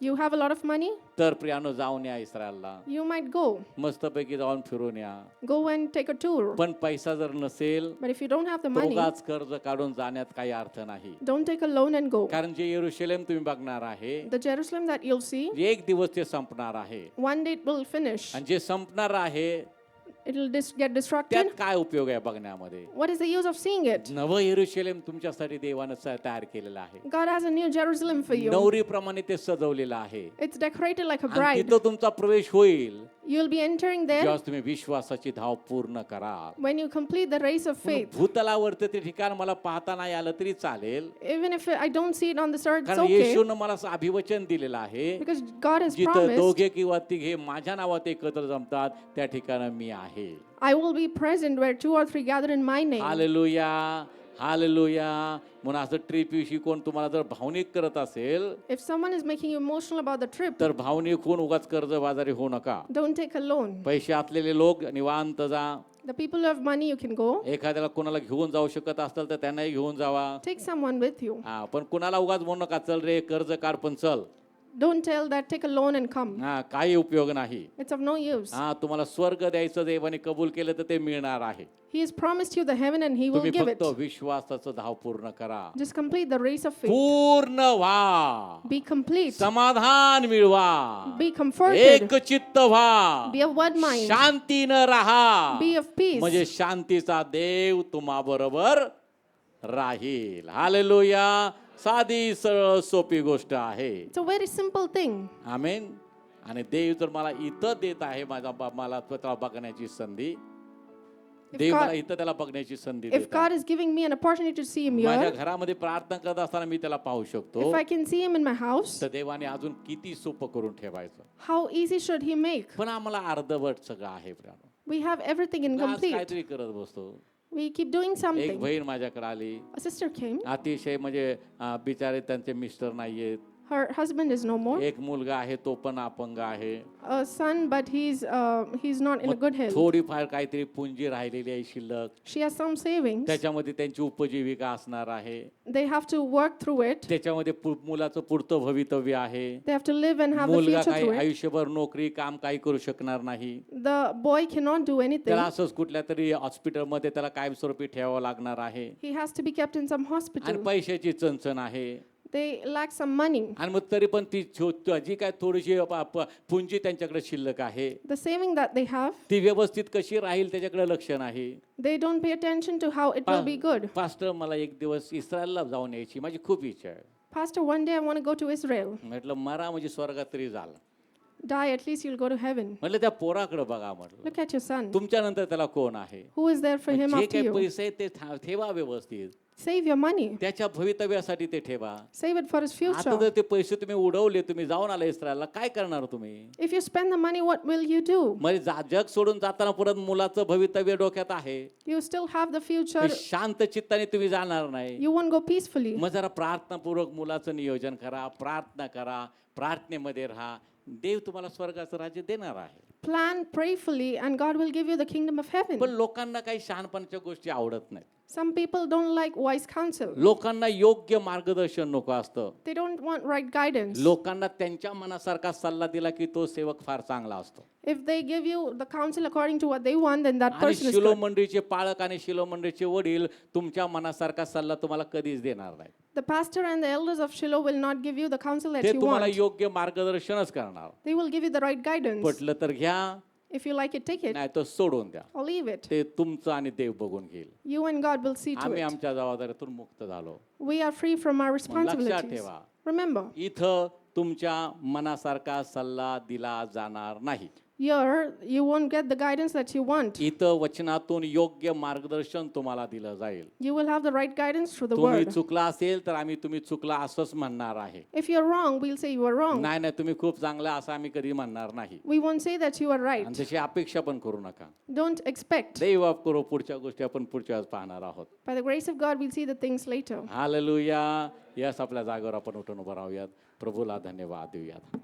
you have a lot of money, तर प्रियानो जाऊन या इस्रायलला. you might go. मस्तपैकी जाऊन फिरून या. Go and take a tour. पण पैसा जर नसेल But if you don't have the तर money, उगाच कर्ज काढून जाण्यात काही अर्थ नाही. don't take a loan and go. कारण जे यरूशलेम तुम्ही बघणार आहे The Jerusalem that you'll see, एक दिवस ते संपणार आहे. one day it will finish. आणि जे संपणार आहे It will get distracted. त्यात काय उपयोग आहे बघण्यामध्ये. What is the use of seeing it? नवं यरूशलेम तुमच्यासाठी देवानं तयार केलेलं आहे. God has a new Jerusalem for you. नवरीप्रमाणे ते सजवलेलं आहे. It's decorated like a आणि bride. तिथं तुमचा प्रवेश होईल You'll be entering there जेव्हा तुम्ही विश्वासाची धाव पूर्ण करा. when you complete the race of faith. भूतलावरती ते ठिकाण मला पाहता नाही आलं तरी चालेल, Even if I don't see it on this earth, it's कारण okay. येशूनं मला असं अभिवचन दिलेलं आहे, Because God has जिथं promised, दोघे किंवा तिघे माझ्या नावात एकत्र जमतात त्या ठिकाणी मी आहे. I will be present where 2 or 3 gather in my name. Hallelujah, hallelujah. म्हणून असं ट्रिप विषयी कोण तुम्हाला जर भावनिक करत असेल If someone is making you emotional about the trip, तर भावनिक होऊन उगाच कर्जबाजारी होऊ नका. don't take a loan. पैसे असलेले लोक निवांत जा. The people who have money, you can go. एखाद्याला कोणाला घेऊन जाऊ शकत असेल तर त्यांनाही घेऊन जावा. Take someone with you. हा, पण कुणाला उगाच म्हणू नका चल रे कर्ज काढ पण चल. Don't tell that, take a loan and come. हा, काही उपयोग नाही. It's of no use. हा, तुम्हाला स्वर्ग द्यायचं देवाने कबूल केलं तर ते मिळणार आहे. He has promised you the heaven and He will तुम्ही give it. फक्त विश्वासाचं धाव पूर्ण करा. Just complete the race of faith. पूर्ण व्हा, Be complete. समाधान मिळवा, Be comforted. एक चित्त व्हा, Be of one mind. शांतीनं राहा, Be of peace. म्हणजे शांतीचा देव तुम्हा बरोबर राहील. हालेलुया. साधी सरळ सोपी गोष्ट आहे. It's a very simple thing. आमेन. आणि देव जर मला इथं देत आहे मला त्याला बघण्याची संधी, देव God- मला इथं त्याला बघण्याची संधी If देत God आहे. is giving me an opportunity to see Him माझ्या here, घरामध्ये प्रार्थना करत असताना मी त्याला पाहू शकतो, if I can see Him in my house, तर देवाने अजून किती सोपं करून ठेवायचं. how easy should He make? पण आम्हाला अर्धवट सगळं आहे. We have everything आज incomplete. काहीतरी करत बसतो. We keep doing एक something. बहीण माझ्याकडे आली, A sister came. अतिशय म्हणजे बिचारे त्यांचे मिस्टर नाहीयेत. Her husband is no more. एक मुलगा आहे तो पण अपंग आहे. A son, but he's not in a good health. थोडीफार काहीतरी पुंजी राहिलेली आहे शिल्लक, She has some savings. त्याच्यामध्ये त्यांची उपजीविका असणार आहे. They have to work through it. त्याच्यामध्ये मुलाचं पुढचं भवितव्य आहे. They have to live and have the मुलगा future काही through it. आयुष्यभर नोकरी काम काही करू शकणार नाही. The boy cannot do anything. त्याला असंच कुठल्या तरी हॉस्पिटलमध्ये त्याला कायमस्वरूपी ठेवावं लागणार आहे. He has to be kept in some आणि hospital. पैशाची चणचण आहे. They lack some money. आणि मग तरी पण ती जी काय थोडीशी पुंजी त्यांच्याकडे शिल्लक आहे, The saving that they have, ती व्यवस्थित कशी राहील त्याच्याकडे लक्ष नाही. they don't pay attention to how it will be good. Pastor मला एक दिवस इस्रायलला जाऊन यायची माझी खूप इच्छा आहे. Pastor, one day I want to go to Israel. म्हटलं मरा म्हणजे स्वर्गात तरी झालं. Die, at least you'll go to heaven. म्हटलं त्या पोराकडे बघा, म्हटलं Look at your son. तुमच्यानंतर त्याला कोण आहे. Who is there for him जे after काही you? पैसे आहेत ते ठेवा व्यवस्थित, Save your money. त्याच्या भवितव्यासाठी ते ठेवा. Save it for his आता future. जर ते पैसे तुम्ही उडवले, तुम्ही जाऊन आले इस्रायलला, काय करणार तुम्ही. If you spend the money, what will you do? म्हणजे जग सोडून जाताना परत मुलाचं भवितव्य डोक्यात आहे, You still have the future. ते शांत चित्ताने तुम्ही जाणार नाही. You won't go peacefully. मग जरा प्रार्थनापूर्वक मुलाचं नियोजन करा, प्रार्थना करा, प्रार्थनेमध्ये राहा. देव तुम्हाला स्वर्गाचं राज्य देणार आहे. Plan prayerfully, and God will give you the kingdom of heaven. पण लोकांना काही शहाणपणाच्या गोष्टी आवडत नाहीत. Some people don't like wise counsel. लोकांना योग्य मार्गदर्शन नको असतं. They don't want right guidance. लोकांना त्यांच्या मनासारखा सल्ला दिला की तो सेवक फार चांगला असतो. If they give you the counsel according to what they want, then that आणि person is शिलो good. मंडळीचे पालक आणि शिलो मंडळीचे वडील तुमच्या मनासारखा सल्ला तुम्हाला कधीच देणार नाही. The pastor and the elders of Shiloh will not give you the counsel that ते you तुम्हाला want. योग्य मार्गदर्शनच करणार. They will give you the right guidance. पटलं तर घ्या, If you like it, take it नाही तर सोडून द्या. or leave it. ते तुमचं आणि देव बघून घेईल. You and God will see to आम्ही it. आमच्या जबाबदारीतून मुक्त झालो. We are free from our लक्षात responsibilities. ठेवा, Remember, इथं तुमच्या मनासारखा सल्ला दिला जाणार नाही. here you won't get the guidance that you want. इथं वचनातून योग्य मार्गदर्शन तुम्हाला दिलं जाईल. You will have the right guidance through the तुम्ही word. चुकला असेल तर आम्ही तुम्ही चुकला असंच म्हणणार आहे. If you're wrong, we'll say you are wrong. नाही नाही तुम्ही खूप चांगला असं आम्ही कधी म्हणणार नाही. We won't say that you are right. आणि तशी अपेक्षा पण करू नका. Don't expect. देव करू, पुढच्या गोष्टी आपण पुढच्या वेळेस पाहणार आहोत. By the grace of God, we'll see the things later. Hallelujah. Yes, आपल्या जागेवर आपण उठून उभं राहूयात. प्रभूला धन्यवाद देऊयात.